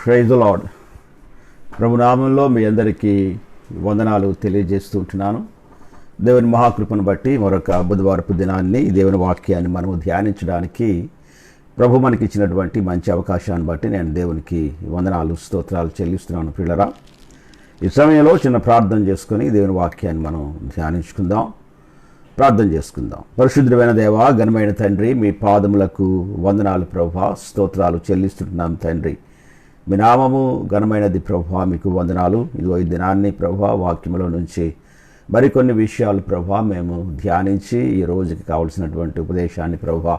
Praise the lord. ప్రభునామంలో మీ అందరికీ వందనాలు తెలియజేస్తుంటున్నాను. దేవుని మహాకృపను బట్టి మరొక బుధవారపు దినాన్ని దేవుని వాక్యాన్ని మనము ధ్యానించడానికి ప్రభు మనకి ఇచ్చినటువంటి మంచి అవకాశాన్ని బట్టి నేను దేవునికి వందనాలు స్తోత్రాలు చెల్లిస్తున్నాను. పిల్లరా, ఈ సమయంలో చిన్న ప్రార్థన చేసుకొని దేవుని వాక్యాన్ని మనం ధ్యానించుకుందాం. ప్రార్థన చేసుకుందాం. పరిశుద్ధమైన దేవా, ఘనమైన తండ్రి, మీ పాదములకు వందనాలు ప్రభా, స్తోత్రాలు చెల్లిస్తున్నాం తండ్రి. మీ నామము ఘనమైనది ప్రభా, మీకు వందనాలు. ఇదిగో ఈ దినాన్ని ప్రభా వాక్యములో నుంచి మరికొన్ని విషయాలు ప్రభా మేము ధ్యానించి ఈ రోజుకి కావలసినటువంటి ఉపదేశాన్ని ప్రభా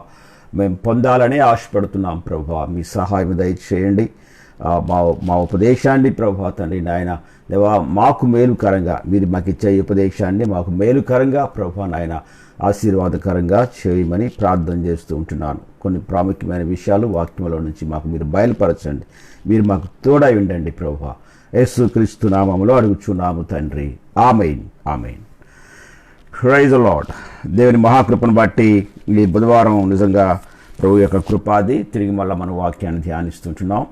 మేము పొందాలని ఆశపడుతున్నాం ప్రభా. మీ సహాయం దయచేయండి. మా ఉపదేశాన్ని ప్రభా తండ్రి నాయన దేవా, మాకు మేలుకరంగా మీరు మాకు ఇచ్చే ఉపదేశాన్ని మాకు మేలుకరంగా ప్రభా నాయన ఆశీర్వాదకరంగా చేయమని ప్రార్థన చేస్తూ ఉంటున్నాను. కొన్ని ప్రాముఖ్యమైన విషయాలు వాక్యంలో నుంచి మాకు మీరు బయలుపరచండి. మీరు మాకు తోడై ఉండండి ప్రభా. యేసుక్రీస్తు నామములో అడుగుచున్నాము తండ్రి. ఆమేన్, ఆమేన్. Praise the lord. దేవుని మహాకృపను బట్టి ఈ బుధవారం నిజంగా ప్రభు యొక్క కృపాది తిరిగి మళ్ళీ మన వాక్యాన్ని ధ్యానిస్తుంటున్నాం.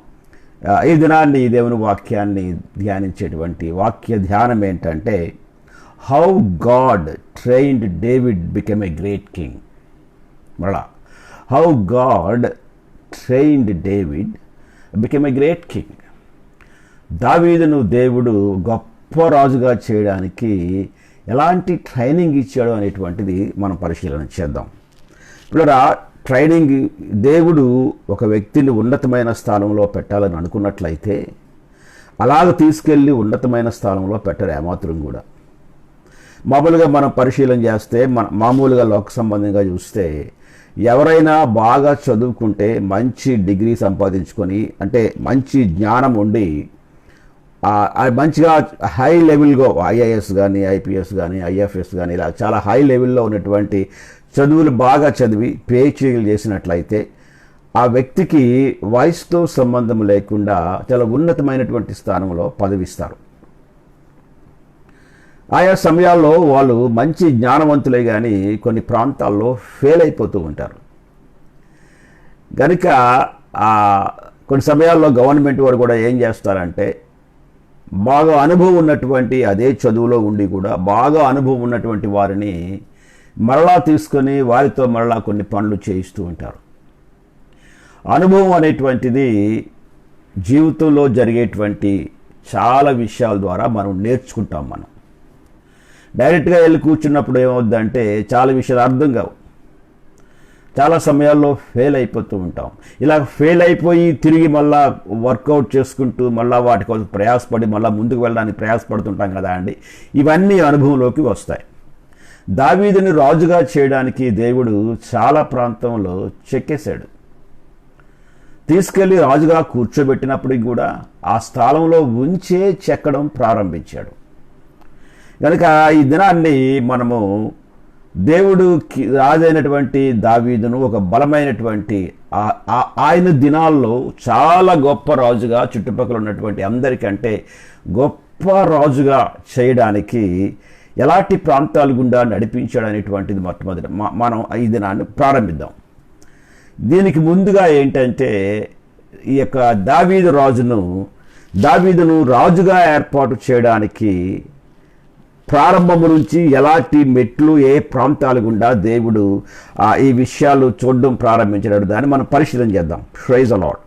ఈ దినాన్ని దేవుని వాక్యాన్ని ధ్యానించేటువంటి వాక్య ధ్యానం ఏంటంటే, how God trained David become a great king. మళ్ళా how God trained David become a great king. దావీదును దేవుడు గొప్ప రాజుగా చేయడానికి ఎలాంటి ట్రైనింగ్ ఇచ్చాడు అనేటువంటిది మనం పరిశీలన చేద్దాం. ఇప్పుడు ట్రైనింగ్, దేవుడు ఒక వ్యక్తిని ఉన్నతమైన స్థానంలో పెట్టాలని అనుకున్నట్లయితే అలాగ తీసుకెళ్ళి ఉన్నతమైన స్థానంలో పెట్టరు ఏమాత్రం కూడా. మామూలుగా మనం పరిశీలన చేస్తే మామూలుగా లోక సంబంధంగా చూస్తే ఎవరైనా బాగా చదువుకుంటే మంచి డిగ్రీ సంపాదించుకొని, అంటే మంచి జ్ఞానం ఉండి మంచిగా హై లెవెల్గా ఐఏఎస్ కానీ ఐపీఎస్ కానీ ఐఎఫ్ఎస్ కానీ ఇలా చాలా హై లెవెల్లో ఉన్నటువంటి చదువులు బాగా చదివి పిహెచ్డీలు చేసినట్లయితే ఆ వ్యక్తికి వయసుతో సంబంధం లేకుండా చాలా ఉన్నతమైనటువంటి స్థానంలో పదవిస్తారు. ఆయా సమయాల్లో వాళ్ళు మంచి జ్ఞానవంతులే కానీ కొన్ని ప్రాంతాల్లో ఫెయిల్ అయిపోతూ ఉంటారు. కనుక కొన్ని సమయాల్లో గవర్నమెంట్ వారు కూడా ఏం చేస్తారంటే, బాగా అనుభవం ఉన్నటువంటి అదే చదువులో ఉండి కూడా బాగా అనుభవం ఉన్నటువంటి వారిని మరలా తీసుకొని వారితో మరలా కొన్ని పనులు చేయిస్తూ ఉంటారు. అనుభవం అనేటువంటిది జీవితంలో జరిగేటువంటి చాలా విషయాల ద్వారా మనం నేర్చుకుంటాం. మనం డైరెక్ట్గా వెళ్ళి కూర్చున్నప్పుడు ఏమవుద్దంటే చాలా విషయాలు అర్థం కావు. చాలా సమయాల్లో ఫెయిల్ అయిపోతూ ఉంటాం. ఇలా ఫెయిల్ అయిపోయి తిరిగి మళ్ళా వర్కౌట్ చేసుకుంటూ మళ్ళీ వాటి కోసం ప్రయాసపడి మళ్ళీ ముందుకు వెళ్ళడానికి ప్రయాసపడుతుంటాం కదా అండి. ఇవన్నీ అనుభవంలోకి వస్తాయి. దావీదుని రాజుగా చేయడానికి దేవుడు చాలా ప్రాంతంలో చెక్కేశాడు. తీసుకెళ్ళి రాజుగా కూర్చోబెట్టినప్పటికి కూడా ఆ స్థలంలో ఉంచే చెక్కడం ప్రారంభించాడు. కనుక ఈ దినాన్ని మనము దేవుడు రాజైనటువంటి దావీదును ఒక బలమైనటువంటి ఆయన దినాల్లో చాలా గొప్ప రాజుగా, చుట్టుపక్కల ఉన్నటువంటి అందరికంటే గొప్ప రాజుగా చేయడానికి ఎలాంటి ప్రాంతాల గుండా నడిపించాడు అనేటువంటిది మొట్టమొదటి మనం ఈ దినాన్ని ప్రారంభిద్దాం. దీనికి ముందుగా ఏంటంటే, ఈ యొక్క దావీదును రాజుగా ఏర్పాటు చేయడానికి ప్రారంభము నుంచి ఎలాంటి మెట్లు, ఏ ప్రాంతాల గుండా దేవుడు ఈ విషయాలు చూడడం ప్రారంభించాడు, దాన్ని మనం పరిశీలన చేద్దాం. Praise the lord.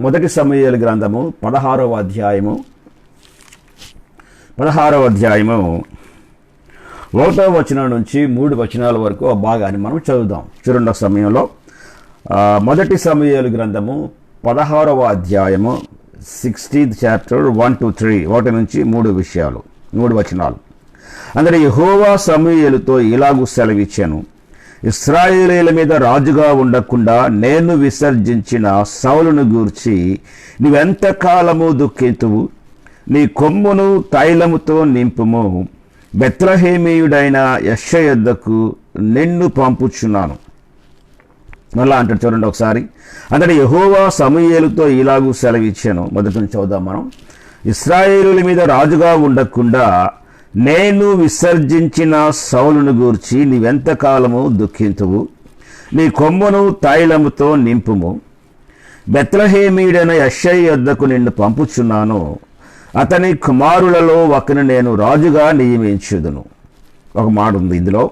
మొదటి సమూయేలు గ్రంథము 16వ అధ్యాయము 1వ వచనం నుంచి 3 వచనాల వరకు ఆ భాగాన్ని మనం చదువుదాం. చూడండి సమయంలో మొదటి సమూయేలు గ్రంథము 16వ అధ్యాయము 16th చాప్టర్ 1 to 3, 1 నుంచి 3 వచనాలు. అందరి యెహోవా సమూయేలుతో ఇలాగు సెలవిచ్చాను, ఇశ్రాయేలీయుల మీద రాజుగా ఉండకుండా నేను విసర్జించిన సౌలును గూర్చి నీవెంతకాలము దుఃఖింతువు? నీ కొమ్మును తైలముతో నింపుము. బెత్లెహేమీయుడైన యెషయా యొద్దకు నిన్ను పంపుచున్నాను. మళ్ళా అంటాడు, చూడండి ఒకసారి. అందరి యెహోవా సమూయేలుతో ఇలాగూ సెలవిచ్చాను. మొదటి నుంచి చదువుదాం మనం. ఇశ్రాయేలుల మీద రాజుగా ఉండకుండా నేను విసర్జించిన సౌలును గూర్చి నీవెంతకాలము దుఃఖింతువు? నీ కొమ్మును తైలముతో నింపుము. బెత్లెహేమీయుడైన యెషై యొద్దకు నిన్ను పంపుచున్నాను, అతని కుమారులలో ఒకరిని నేను రాజుగా నియమించుదును. ఒక మాట ఉంది ఇందులో.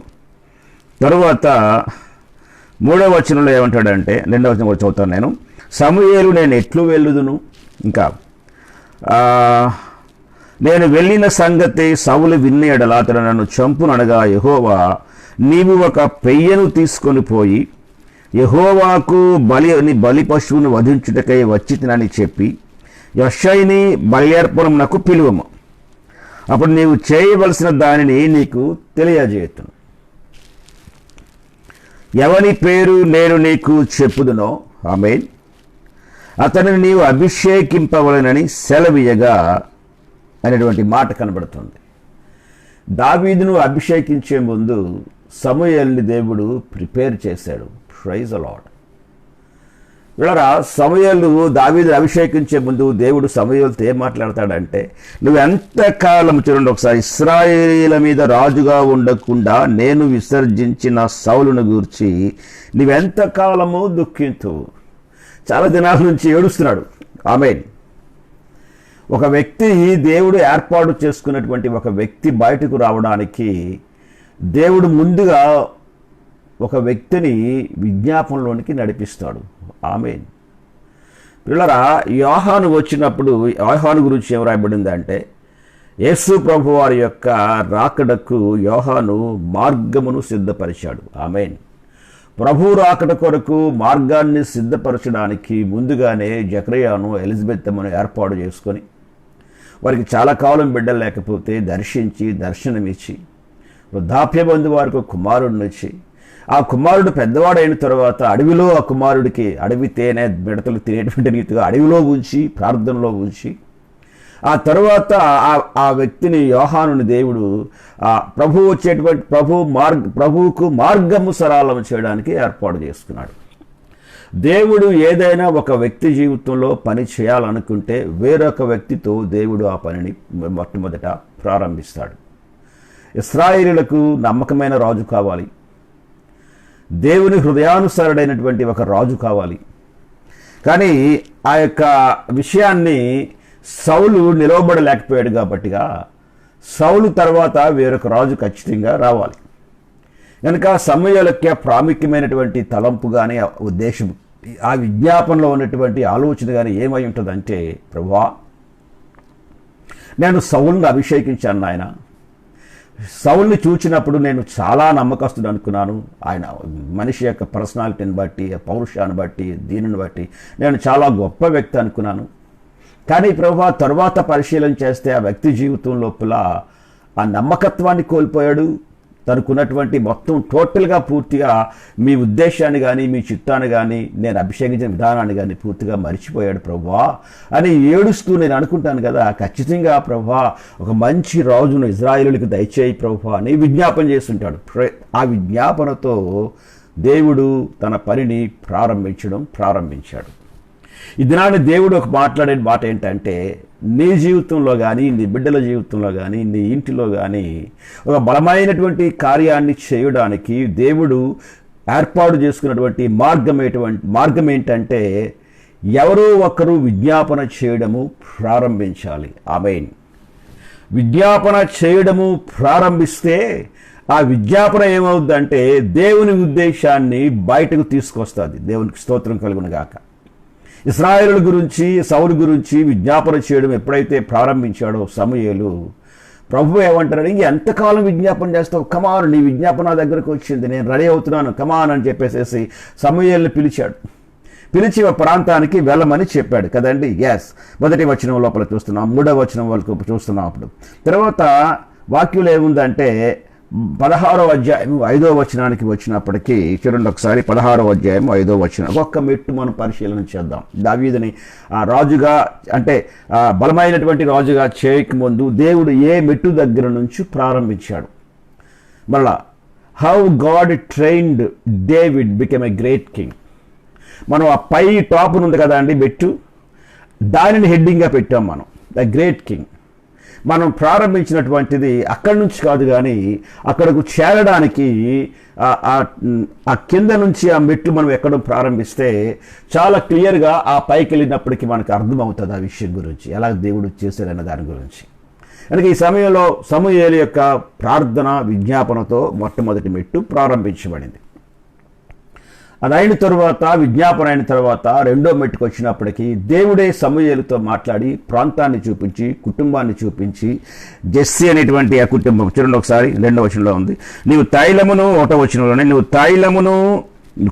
తరువాత 3వ వచనంలో ఏమంటాడంటే, 2వ వచనం కూడా చదువుతాను నేను. సమూయేలు నేను ఎట్లు వెళ్ళుదును, ఇంకా నేను వెళ్ళిన సంగతి సౌలు విన్న ఎడల అతడు నన్ను చంపుననగా యెహోవా, నీవు ఒక పెయ్యను తీసుకొని పోయి యెహోవాకు బలి పశువును వధించుటకై వచ్చితినని చెప్పి యెషైని బల్యర్పణమునకు పిలువము. అప్పుడు నీవు చేయవలసిన దానిని నీకు తెలియజేతును. ఎవని పేరు నేను నీకు చెప్పుదునో ఆమేన్, అతనిని నీవు అభిషేకింపవలెనని సెలవీయగా అనేటువంటి మాట కనబడుతుంది. దావీదును అభిషేకించే ముందు సమూయేలుని దేవుడు ప్రిపేర్ చేశాడు. Praise the lord. వీళ్ళరా, సమూయేలు దావీదును అభిషేకించే ముందు దేవుడు సమూయేలుతో ఏం మాట్లాడతాడంటే, నువ్వు ఎంతకాలం, చూడండి ఒకసారి, ఇశ్రాయేలీల మీద రాజుగా ఉండకుండా నేను విసర్జించిన సౌలును గూర్చి నువ్వెంతకాలము దుఃఖింతువు. చాలా దినాల నుంచి ఏడుస్తున్నాడు. ఆమేన్. ఒక వ్యక్తి, దేవుడు ఏర్పాటు చేసుకున్నటువంటి ఒక వ్యక్తి బయటకు రావడానికి దేవుడు ముందుగా ఒక వ్యక్తిని విజ్ఞాపనలోనికి నడిపిస్తాడు. ఆమేన్. పిల్లరా, యోహాను వచ్చినప్పుడు యోహాను గురించి ఏం రాయబడిందంటే, యేసు ప్రభు వారి యొక్క రాకడకు యోహాను మార్గమును సిద్ధపరిచాడు. ఆమేన్. ప్రభు రాకడ కొరకు మార్గాన్ని సిద్ధపరచడానికి ముందుగానే జకర్యాను ఎలిజబెత్తమ్మను ఏర్పాటు చేసుకొని, వారికి చాలా కాలం బిడ్డలు లేకపోతే దర్శనమిచ్చి వృద్ధాప్యబంధు వారికి కుమారుడినిచ్చి, ఆ కుమారుడు పెద్దవాడైన తర్వాత అడవిలో ఆ కుమారుడికి అడవి తేనె మిడతలు తినేటువంటి రీతిగా అడవిలో ఉంచి, ప్రార్థనలో ఉంచి, ఆ తరువాత ఆ వ్యక్తిని యోహానుని దేవుడు ప్రభు వచ్చేటువంటి ప్రభువుకు మార్గము సరళం చేయడానికి ఏర్పాటు చేసుకున్నాడు. దేవుడు ఏదైనా ఒక వ్యక్తి జీవితంలో పని చేయాలనుకుంటే వేరొక వ్యక్తితో దేవుడు ఆ పనిని మొట్టమొదట ప్రారంభిస్తాడు. ఇశ్రాయేలీయులకు నమ్మకమైన రాజు కావాలి, దేవుని హృదయానుసారుడైనటువంటి ఒక రాజు కావాలి. కానీ ఆ యొక్క విషయాన్ని సౌలు నిలవబడలేకపోయాడు కాబట్టిగా సౌలు తర్వాత వేరొక రాజు ఖచ్చితంగా రావాలి. కనుక సమూయేలుకి ప్రాముఖ్యమైనటువంటి తలంపు కానీ ఉద్దేశం, ఆ విజ్ఞాపనలో ఉన్నటువంటి ఆలోచన కానీ ఏమై ఉంటుందంటే, ప్రభువా, నేను సౌలుని అభిషేకించాను నాయన. సౌల్ని చూచినప్పుడు నేను చాలా నమ్మకస్తుడు అనుకున్నాను. ఆయన మనిషి యొక్క పర్సనాలిటీని బట్టి, పౌరుషాన్ని బట్టి, దీనిని బట్టి నేను చాలా గొప్ప వ్యక్తి అనుకున్నాను. కానీ ప్రభువా, తరువాత పరిశీలన చేస్తే ఆ వ్యక్తి జీవితం లోపల ఆ నమ్మకత్వాన్ని కోల్పోయాడు. తనకున్నటువంటి మొత్తం టోటల్గా పూర్తిగా మీ ఉద్దేశాన్ని కానీ మీ చిత్తాన్ని కానీ నేను అభిషేకించిన విధానాన్ని కానీ పూర్తిగా మర్చిపోయాడు ప్రభువా అని ఏడుస్తూ నేను అనుకుంటాను కదా, ఖచ్చితంగా ప్రభువా ఒక మంచి రాజును ఇశ్రాయేలులకు దయచేయి ప్రభువా అని విజ్ఞాపన చేస్తుంటాడు. ఆ విజ్ఞాపనతో దేవుడు తన పనిని ప్రారంభించాడు. ఈ దినాన్ని దేవుడు ఒక మాట్లాడే మాట ఏంటంటే, నీ జీవితంలో కానీ, నీ బిడ్డల జీవితంలో కానీ, నీ ఇంటిలో కానీ ఒక బలమైనటువంటి కార్యాన్ని చేయడానికి దేవుడు ఏర్పాటు చేసుకున్నటువంటి మార్గం ఏంటంటే, ఎవరో ఒకరు విజ్ఞాపన చేయడము ప్రారంభించాలి. ఆమేన్. విజ్ఞాపన చేయడము ప్రారంభిస్తే ఆ విజ్ఞాపన ఏమవుద్దంటే దేవుని ఉద్దేశాన్ని బయటకు తీసుకొస్తుంది. దేవునికి స్తోత్రం కలుగును గాక. ఇశ్రాయేలు గురించి, సౌలు గురించి విజ్ఞాపన చేయడం ఎప్పుడైతే ప్రారంభించాడో సమూయేలు, ప్రభు ఏమంటారు, ఇంక ఎంతకాలం విజ్ఞాపన చేస్తావు, కమాన్, నీ విజ్ఞాపన నా దగ్గరకు వచ్చింది, నేను రెడీ అవుతున్నాను, కమాన్ అని చెప్పేసేసి సమూయేలుని పిలిచి ఒక ప్రాంతానికి వెళ్ళమని చెప్పాడు కదండి. ఎస్, 1వ వచనం లోపల చూస్తున్నాం, 3వ వచనం వరకు చూస్తున్నాం. అప్పుడు తర్వాత వాక్యంలో ఏముందంటే, 16వ అధ్యాయం 5వ వచనానికి వచ్చినప్పటికీ చూడండి ఒకసారి, 16వ అధ్యాయం 5వ వచనం ఒక్క మెట్టు మనం పరిశీలన చేద్దాం. దావీదుని రాజుగా, అంటే బలమైనటువంటి రాజుగా చేయకముందు దేవుడు ఏ మెట్టు దగ్గర నుంచి ప్రారంభించాడు. మళ్ళా how God trained David became a great king. మనం ఆ పై టాప్ ఉంది కదా అండి మెట్టు, దానిని హెడ్డింగ్గా పెట్టాం మనం, ద గ్రేట్ కింగ్. మనం ప్రారంభించినటువంటిది అక్కడి నుంచి కాదు, కానీ అక్కడకు చేరడానికి ఆ కింద నుంచి ఆ మెట్లు మనం ఎక్కడం ప్రారంభిస్తే చాలా క్లియర్గా ఆ పైకి వెళ్ళినప్పటికీ మనకు అర్థమవుతుంది ఆ విషయం గురించి, ఎలా దేవుడు చేశాడన్న దాని గురించి. అందుకే ఈ సమయంలో సమూయేలు యొక్క ప్రార్థన విజ్ఞాపనతో మొట్టమొదటి మెట్టు ప్రారంభించబడింది. అది అయిన తర్వాత, విజ్ఞాపన అయిన తర్వాత రెండో మెట్టుకు వచ్చినప్పటికీ దేవుడే సమూయేలుతో మాట్లాడి ప్రాంతాన్ని చూపించి, కుటుంబాన్ని చూపించి, జెస్సీ అనేటువంటి ఆ కుటుంబం చూడండి ఒకసారి, 2వ వచనంలో ఉంది, నీవు తైలమును, 1వ వచనంలోనే, నువ్వు తైలమును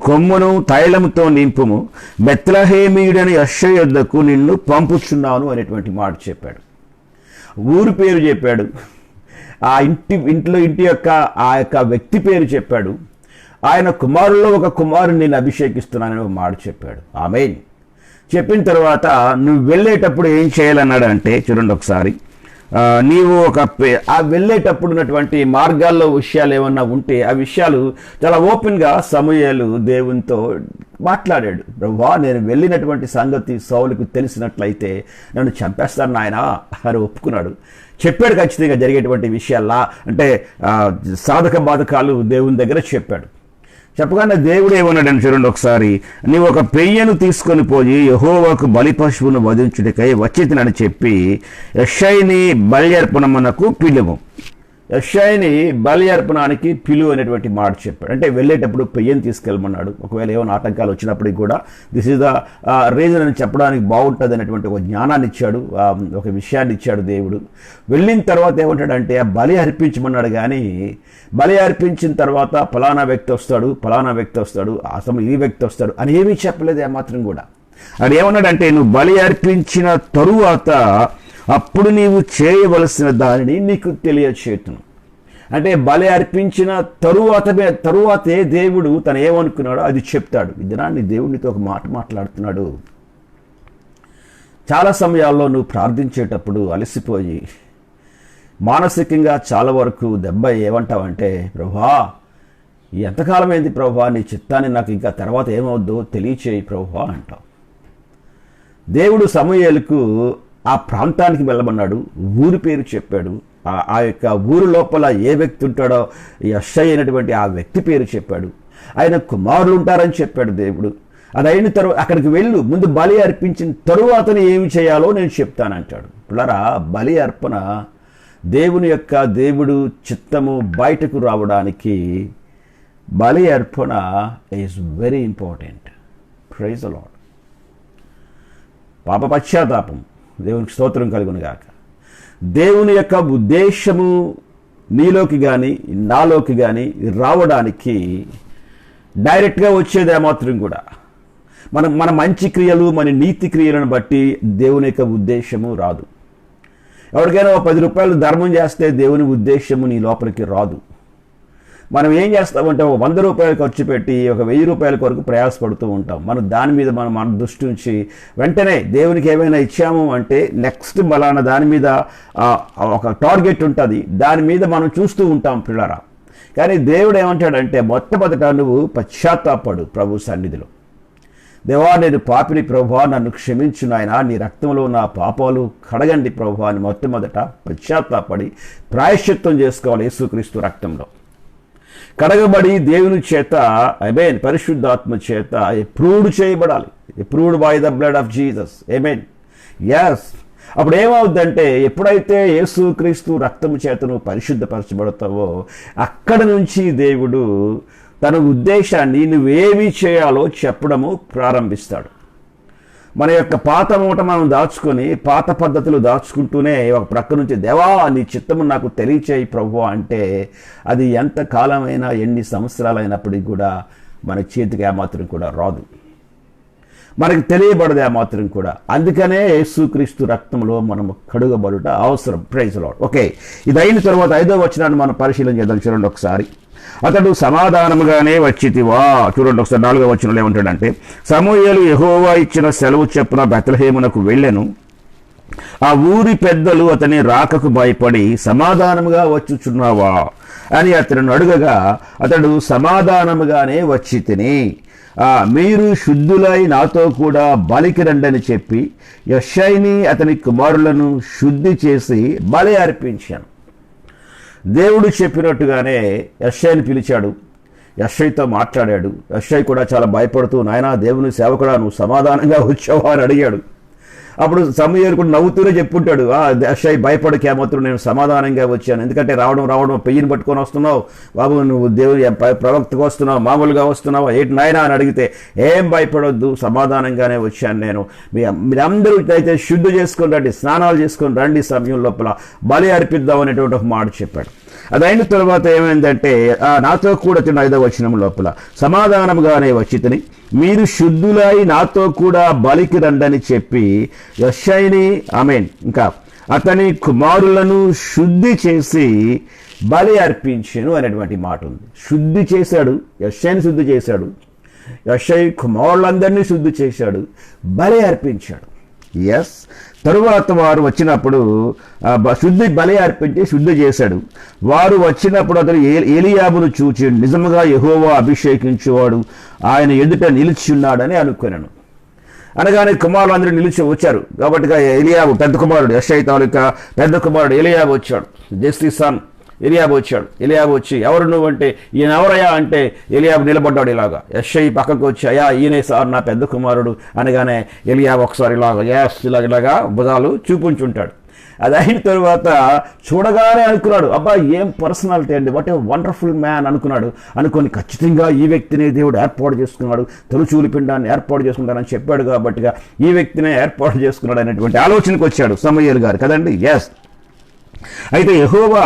కొమ్మును తైలముతో నింపుము, బెత్లెహేమీయుడని యెషై యొద్దకు నిన్ను పంపుచున్నాను అనేటువంటి మాట చెప్పాడు. ఊరు పేరు చెప్పాడు, ఆ ఇంటి యొక్క ఆ యొక్క వ్యక్తి పేరు చెప్పాడు, ఆయన కుమారుల్లో ఒక కుమారుని నేను అభిషేకిస్తున్నానని ఒక మాట చెప్పాడు. ఆమేన్. చెప్పిన తర్వాత నువ్వు వెళ్ళేటప్పుడు ఏం చేయాలన్నాడు అంటే చూడండి ఒకసారి, నీవు ఆ వెళ్ళేటప్పుడు ఉన్నటువంటి మార్గాల్లో విషయాలు ఏమన్నా ఉంటే ఆ విషయాలు చాలా ఓపెన్గా సమూయేలు దేవునితో మాట్లాడాడు. ప్రభువా, నేను వెళ్ళినటువంటి సంగతి సౌలుకు తెలిసినట్లయితే నన్ను చంపేస్తాను నాయనా అని ఒప్పుకున్నాడు. చెప్పాడు ఖచ్చితంగా జరిగేటువంటి విషయాల్లా, అంటే సాధక బాధకాలు దేవుని దగ్గర చెప్పాడు. చెప్పగానే దేవుడు ఏమన్నాడని చూడండి ఒకసారి, నీవు ఒక పెయ్యను తీసుకొని పోయి యెహోవాకు బలి పశువును వధించుటకై వచ్చితినని చెప్పి యెషైని బలి అర్పణమునకు పిలువు. యెషైని బలి అర్పణానికి పిలువు అనేటువంటి మాట చెప్పాడు. అంటే వెళ్ళేటప్పుడు పెయ్యను తీసుకెళ్ళమన్నాడు. ఒకవేళ ఏమైనా ఆటంకాలు వచ్చినప్పటికి కూడా దిస్ ఈజ్ ద రీజన్ అని చెప్పడానికి బాగుంటుంది అనేటువంటి ఒక జ్ఞానాన్ని ఇచ్చాడు, ఒక విషయాన్ని ఇచ్చాడు దేవుడు. వెళ్ళిన తర్వాత ఏమంటాడంటే ఆ బలి అర్పించమన్నాడు, కానీ బలి అర్పించిన తర్వాత ఫలానా వ్యక్తి వస్తాడు, ఫలానా వ్యక్తి వస్తాడు, ఆ సమయం ఈ వ్యక్తి వస్తాడు అని ఏమీ చెప్పలేదు ఏమాత్రం కూడా. అది ఏమన్నాడంటే నువ్వు బలి అర్పించిన తరువాత అప్పుడు నీవు చేయవలసిన దానిని నీకు తెలియచేతును. అంటే బలి అర్పించిన తరువాతే దేవుడు తను ఏమనుకున్నాడో అది చెప్తాడు. ఈ దినాన్ని దేవుడితో ఒక మాట మాట్లాడుతున్నాడు. చాలా సమయాల్లో నువ్వు ప్రార్థించేటప్పుడు అలసిపోయి మానసికంగా చాలా వరకు దెబ్బ ఏమంటావంటే, ప్రభువా ఎంతకాలం అయింది ప్రభువా, నీ చిత్తాన్ని నాకు ఇంకా తర్వాత ఏమవుద్దో తెలియచేయి ప్రభువా అంటావు. దేవుడు సమూయేలుకు ఆ ప్రాంతానికి వెళ్ళమన్నాడు, ఊరి పేరు చెప్పాడు, ఆ యొక్క ఊరు లోపల ఏ వ్యక్తి ఉంటాడో యెషై అయినటువంటి ఆ వ్యక్తి పేరు చెప్పాడు, ఆయన కుమారులు ఉంటారని చెప్పాడు దేవుడు. అది అయిన తర్వాత అక్కడికి వెళ్ళు, ముందు బలి అర్పించిన తరువాతనే ఏమి చేయాలో నేను చెప్తానంటాడు. పిల్లరా, బలి అర్పణ దేవుడు చిత్తము బయటకు రావడానికి బలి అర్పణ is very important. Praise the lord. పాప పశ్చాత్తాపం దేవునికి స్తోత్రం కలుగును గాక. దేవుని యొక్క ఉద్దేశము నీలోకి కానీ నాలోకి కానీ రావడానికి డైరెక్ట్గా వచ్చేది ఏమాత్రం కూడా మన మంచి క్రియలు, మన నీతి క్రియలను బట్టి దేవుని యొక్క ఉద్దేశము రాదు. ఎవరికైనా 10 రూపాయలు ధర్మం చేస్తే దేవుని ఉద్దేశము నీ లోపలికి రాదు. మనం ఏం చేస్తామంటే 100 రూపాయలు ఖర్చు పెట్టి 1000 రూపాయల కొరకు ప్రయాసపడుతూ ఉంటాం. మనం దాని మీద మన దృష్టి నుంచి వెంటనే దేవునికి ఏమైనా ఇచ్చాము అంటే నెక్స్ట్ బలాన దాని మీద ఒక టార్గెట్ ఉంటుంది, దాని మీద మనం చూస్తూ ఉంటాం పిల్లరా. కానీ దేవుడు ఏమంటాడంటే మొట్టమొదట నువ్వు పశ్చాత్తాపడు ప్రభు సన్నిధిలో. దేవా, నేను పాపిని ప్రభువా, నన్ను క్షమించు నాయనా, నీ రక్తంలో నా పాపాలు కడగండి ప్రభువా అని మొట్టమొదట పశ్చాత్తాపడి ప్రాయశ్చిత్తం చేసుకోవాలి. యేసుక్రీస్తు రక్తంలో కడగబడి దేవుని చేత ఆమేన్ పరిశుద్ధాత్మ చేత అప్రూవ్డ్ చేయబడాలి. Approved by the blood of Jesus. ఆమేన్. ఎస్. అప్పుడు ఏమవుద్దంటే ఎప్పుడైతే యేసుక్రీస్తు రక్తము చేత నువ్వు పరిశుద్ధపరచబడతావో అక్కడ నుంచి దేవుడు తన ఉద్దేశాన్ని నువ్వేమి చేయాలో చెప్పడము ప్రారంభిస్తాడు. మన యొక్క పాత మూట మనం దాచుకొని పాత పద్ధతులు దాచుకుంటూనే ఒక ప్రక్క నుంచి దేవా నీ చిత్తము నాకు తెలియచేయి ప్రభువా అంటే అది ఎంత కాలమైనా ఎన్ని సంవత్సరాలైనప్పటికీ కూడా మన చేతికి ఏమాత్రం కూడా రాదు, మనకు తెలియబడదు ఏమాత్రం కూడా. అందుకనే యేసుక్రీస్తు రక్తంలో మనం కడుగబడుట అవసరం. Praise the lord. ఓకే, ఇది అయిన తర్వాత 5వ వచనాన్ని మనం పరిశీలన చేద్దాం. చూడండి ఒకసారి. అతడు సమాధానముగానే వచ్చితివా. చూడండి ఒకసారి 4వ వచనంలో ఏమంటాడంటే సమూయేలు యెహోవా ఇచ్చిన సెలవు చొప్పున బెత్లెహేమునకు వెళ్ళెను. ఆ ఊరి పెద్దలు అతని రాకకు భయపడి సమాధానముగా వచ్చుచున్నావా అని అతను అడుగగా అతడు సమాధానముగానే వచ్చి తిని మీరు శుద్ధులై నాతో కూడా బలికి రండని చెప్పి యెషయిని అతని కుమారులను శుద్ధి చేసి బలి అర్పించాను. దేవుడు చెప్పినట్టుగానే యెషయిని పిలిచాడు. యెషయితో మాట్లాడాడు. యెషయి కూడా చాలా భయపడుతూ, నాయనా దేవుని సేవకుడా, నువ్వు సమాధానంగా వచ్చావా అని అడిగాడు. అప్పుడు సమూయేలు కూడా నవ్వుతూనే చెప్పుంటాడు, యెషయి భయపడకే మాత్రం నేను సమాధానంగా వచ్చాను. ఎందుకంటే రావడం పెయ్యిని పట్టుకొని వస్తున్నావు బాబు, నువ్వు దేవుని ప్రవక్తగా వస్తున్నావు, మామూలుగా వస్తున్నావు, ఏంటి నాయనా అని అడిగితే, ఏం భయపడొద్దు, సమాధానంగానే వచ్చాను నేను. మీరందరూ అయితే శుద్ధి చేసుకొని రండి, స్నానాలు చేసుకొని రండి, సమయం లోపల బలి అర్పిద్దాం అనేటువంటి ఒక మాట చెప్పాడు. అదైన తర్వాత ఏమైందంటే నాతో కూడా 5వ వచనం లోపల సమాధానంగానే వచ్చి తిని మీరు శుద్ధులై నాతో కూడా బలికి రండని చెప్పి యెషయిని ఇంకా అతని కుమారులను శుద్ధి చేసి బలి అర్పించెను అనేటువంటి మాట ఉంది. శుద్ధి చేశాడు, యెషయిని శుద్ధి చేశాడు, యెషయి కుమారులందరినీ శుద్ధి చేశాడు, బలి అర్పించాడు. ఎస్, తరువాత వారు వచ్చినప్పుడు బలి అర్పించి శుద్ధి చేశాడు. వారు వచ్చినప్పుడు అతను ఏలీయాబును చూచి నిజముగా యెహోవా అభిషేకించేవాడు ఆయన ఎదుట నిలిచి ఉన్నాడని అనుకున్నాను. అనగానే కుమారులందరూ నిలిచి వచ్చారు. కాబట్టి ఏలీయాబు పెద్ద కుమారుడు, యెషయి తాలూకా పెద్ద కుమారుడు ఏలీయాబు వచ్చాడు. జెస్సీ సన్ ఏలీయాబు వచ్చాడు. ఏలీయాబు వచ్చి ఎవరు నువ్వు అంటే, ఈయన ఎవరయ్యా అంటే ఏలీయాబు నిలబడ్డాడు ఇలాగా. యెషయి పక్కకు వచ్చి, అయ్యా ఈయనే సార్ నా పెద్ద కుమారుడు అనగానే ఏలీయాబు ఒకసారి ఇలాగా భుజాలు చూపించుంటాడు. అది అయిన తర్వాత చూడగానే అనుకున్నాడు, అబ్బా ఏం పర్సనాలిటీ అండి, వాట్ ఏ వండర్ఫుల్ మ్యాన్ అనుకొని ఖచ్చితంగా ఈ వ్యక్తిని దేవుడు ఏర్పాటు చేసుకున్నాడు, తొలిచూలి పిండాన్ని ఏర్పాటు చేసుకుంటానని చెప్పాడు కాబట్టిగా ఈ వ్యక్తినే ఏర్పాటు చేసుకున్నాడు అనేటువంటి ఆలోచనకు వచ్చాడు సమూయేలు గారు కదండి. ఎస్, అయితే యెహోవా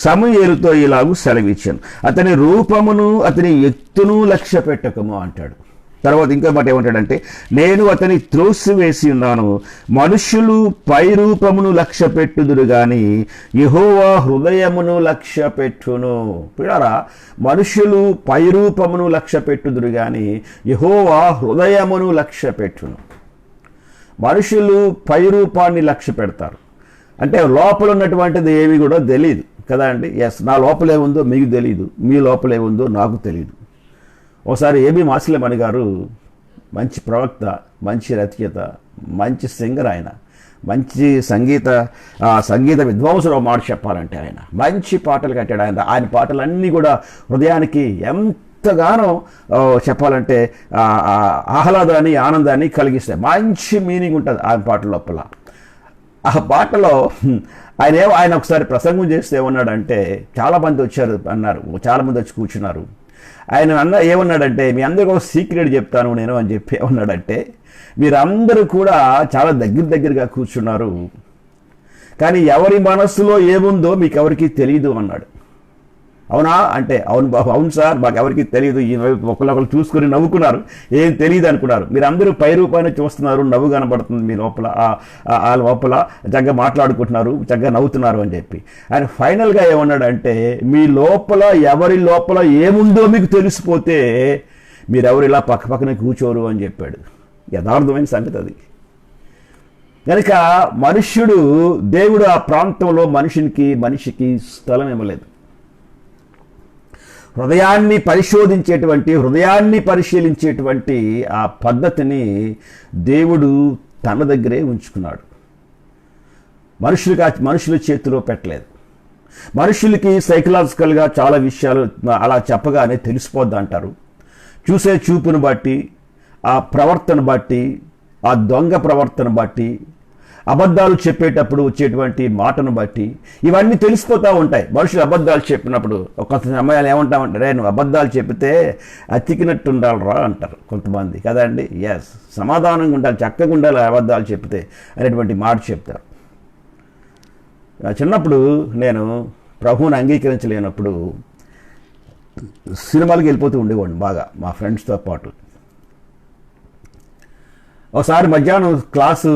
సమూయేలుతో ఇలాగూ సెలవిచ్చాను, అతని రూపమును అతని ఎత్తును లక్ష్య పెట్టకము అంటాడు. తర్వాత ఇంకో మాట ఏమంటాడంటే, నేను అతని త్రోసివేసి ఉన్నాను, మనుషులు పై రూపమును లక్ష్య పెట్టుదురు గాని యెహోవా హృదయమును లక్ష్య పెట్టును. పిల్లరా, మనుషులు పై రూపమును లక్ష్య పెట్టుదురు గాని యెహోవా హృదయమును లక్ష్య పెట్టును. మనుషులు పై రూపాన్ని లక్ష్య పెడతారు, అంటే లోపల ఉన్నటువంటిది ఏమి కూడా తెలియదు కదా అండి. ఎస్, నా లోపలే ఉందో మీకు తెలియదు, మీ లోపలే ఉందో నాకు తెలియదు. ఒకసారి ఏబి మాసిలమణి గారు మంచి ప్రవక్త, మంచి రచయిత, మంచి సింగర్, ఆయన మంచి సంగీత విద్వాంసుడు మాట చెప్పాలంటే ఆయన మంచి పాటలు కట్టాడు. ఆయన పాటలన్నీ కూడా హృదయానికి ఎంతగానో చెప్పాలంటే ఆహ్లాదాన్ని ఆనందాన్ని కలిగిస్తాయి. మంచి మీనింగ్ ఉంటుంది ఆయన పాటల లోపల. ఆ పాటలో ఆయన ఒకసారి ప్రసంగం చేస్తే ఏమన్నాడంటే, చాలామంది వచ్చారు అన్నారు, చాలామంది వచ్చి కూర్చున్నారు. ఆయన ఏమన్నాడంటే, మీ అందరికీ ఒక సీక్రెట్ చెప్తాను నేను అని చెప్పి ఏమన్నాడంటే, మీరందరూ కూడా చాలా దగ్గరగా కూర్చున్నారు, కానీ ఎవరి మనస్సులో ఏముందో మీకు ఎవరికి తెలియదు అన్నాడు. అవునా అంటే, అవును సార్, మాకు ఎవరికి తెలియదు. ఈ ఒకళ్ళు చూసుకొని నవ్వుకున్నారు, ఏం తెలియదు అనుకున్నారు. మీరు అందరూ పై రూపాన్ని చూస్తున్నారు, నవ్వు కనబడుతుంది మీ లోపల, ఆ లోపల చక్కగా మాట్లాడుకుంటున్నారు, చక్కగా నవ్వుతున్నారు అని చెప్పి ఆయన ఫైనల్గా ఏమన్నాడంటే, మీ లోపల ఎవరి లోపల ఏముందో మీకు తెలిసిపోతే మీరెవరు ఇలా పక్కనే కూర్చోరు అని చెప్పాడు. యథార్థమైన సంగతి అది. కనుక దేవుడు ఆ ప్రాంతంలో మనిషికి స్థలం ఇవ్వలేదు. హృదయాన్ని పరిశీలించేటువంటి ఆ పద్ధతిని దేవుడు తన దగ్గరే ఉంచుకున్నాడు. మనుషుల చేతిలో పెట్టలేదు. మనుషులకి సైకలాజికల్గా చాలా విషయాలు అలా చెప్పగానే తెలిసిపోద్ది అంటారు. చూసే చూపును బట్టి, ఆ ప్రవర్తన బట్టి, ఆ దొంగ ప్రవర్తన బట్టి, అబద్ధాలు చెప్పేటప్పుడు వచ్చేటువంటి మాటను బట్టి ఇవన్నీ తెలిసిపోతూ ఉంటాయి. మనుషులు అబద్ధాలు చెప్పినప్పుడు ఒక సమయాలు ఏమంటామంటారే, నువ్వు అబద్ధాలు చెప్తే అతికినట్టు ఉండాలిరా అంటారు కొంతమంది కదండి. ఎస్, సమాధానంగా ఉండాలి, చక్కగా ఉండాలి అబద్ధాలు చెప్తే అనేటువంటి మాట చెప్తారు. చిన్నప్పుడు నేను ప్రభువుని అంగీకరించలేనప్పుడు సినిమాలకు వెళ్ళిపోతూ ఉండేవాడిని బాగా మా ఫ్రెండ్స్తో పాటు. ఒకసారి మధ్యాహ్నం క్లాసు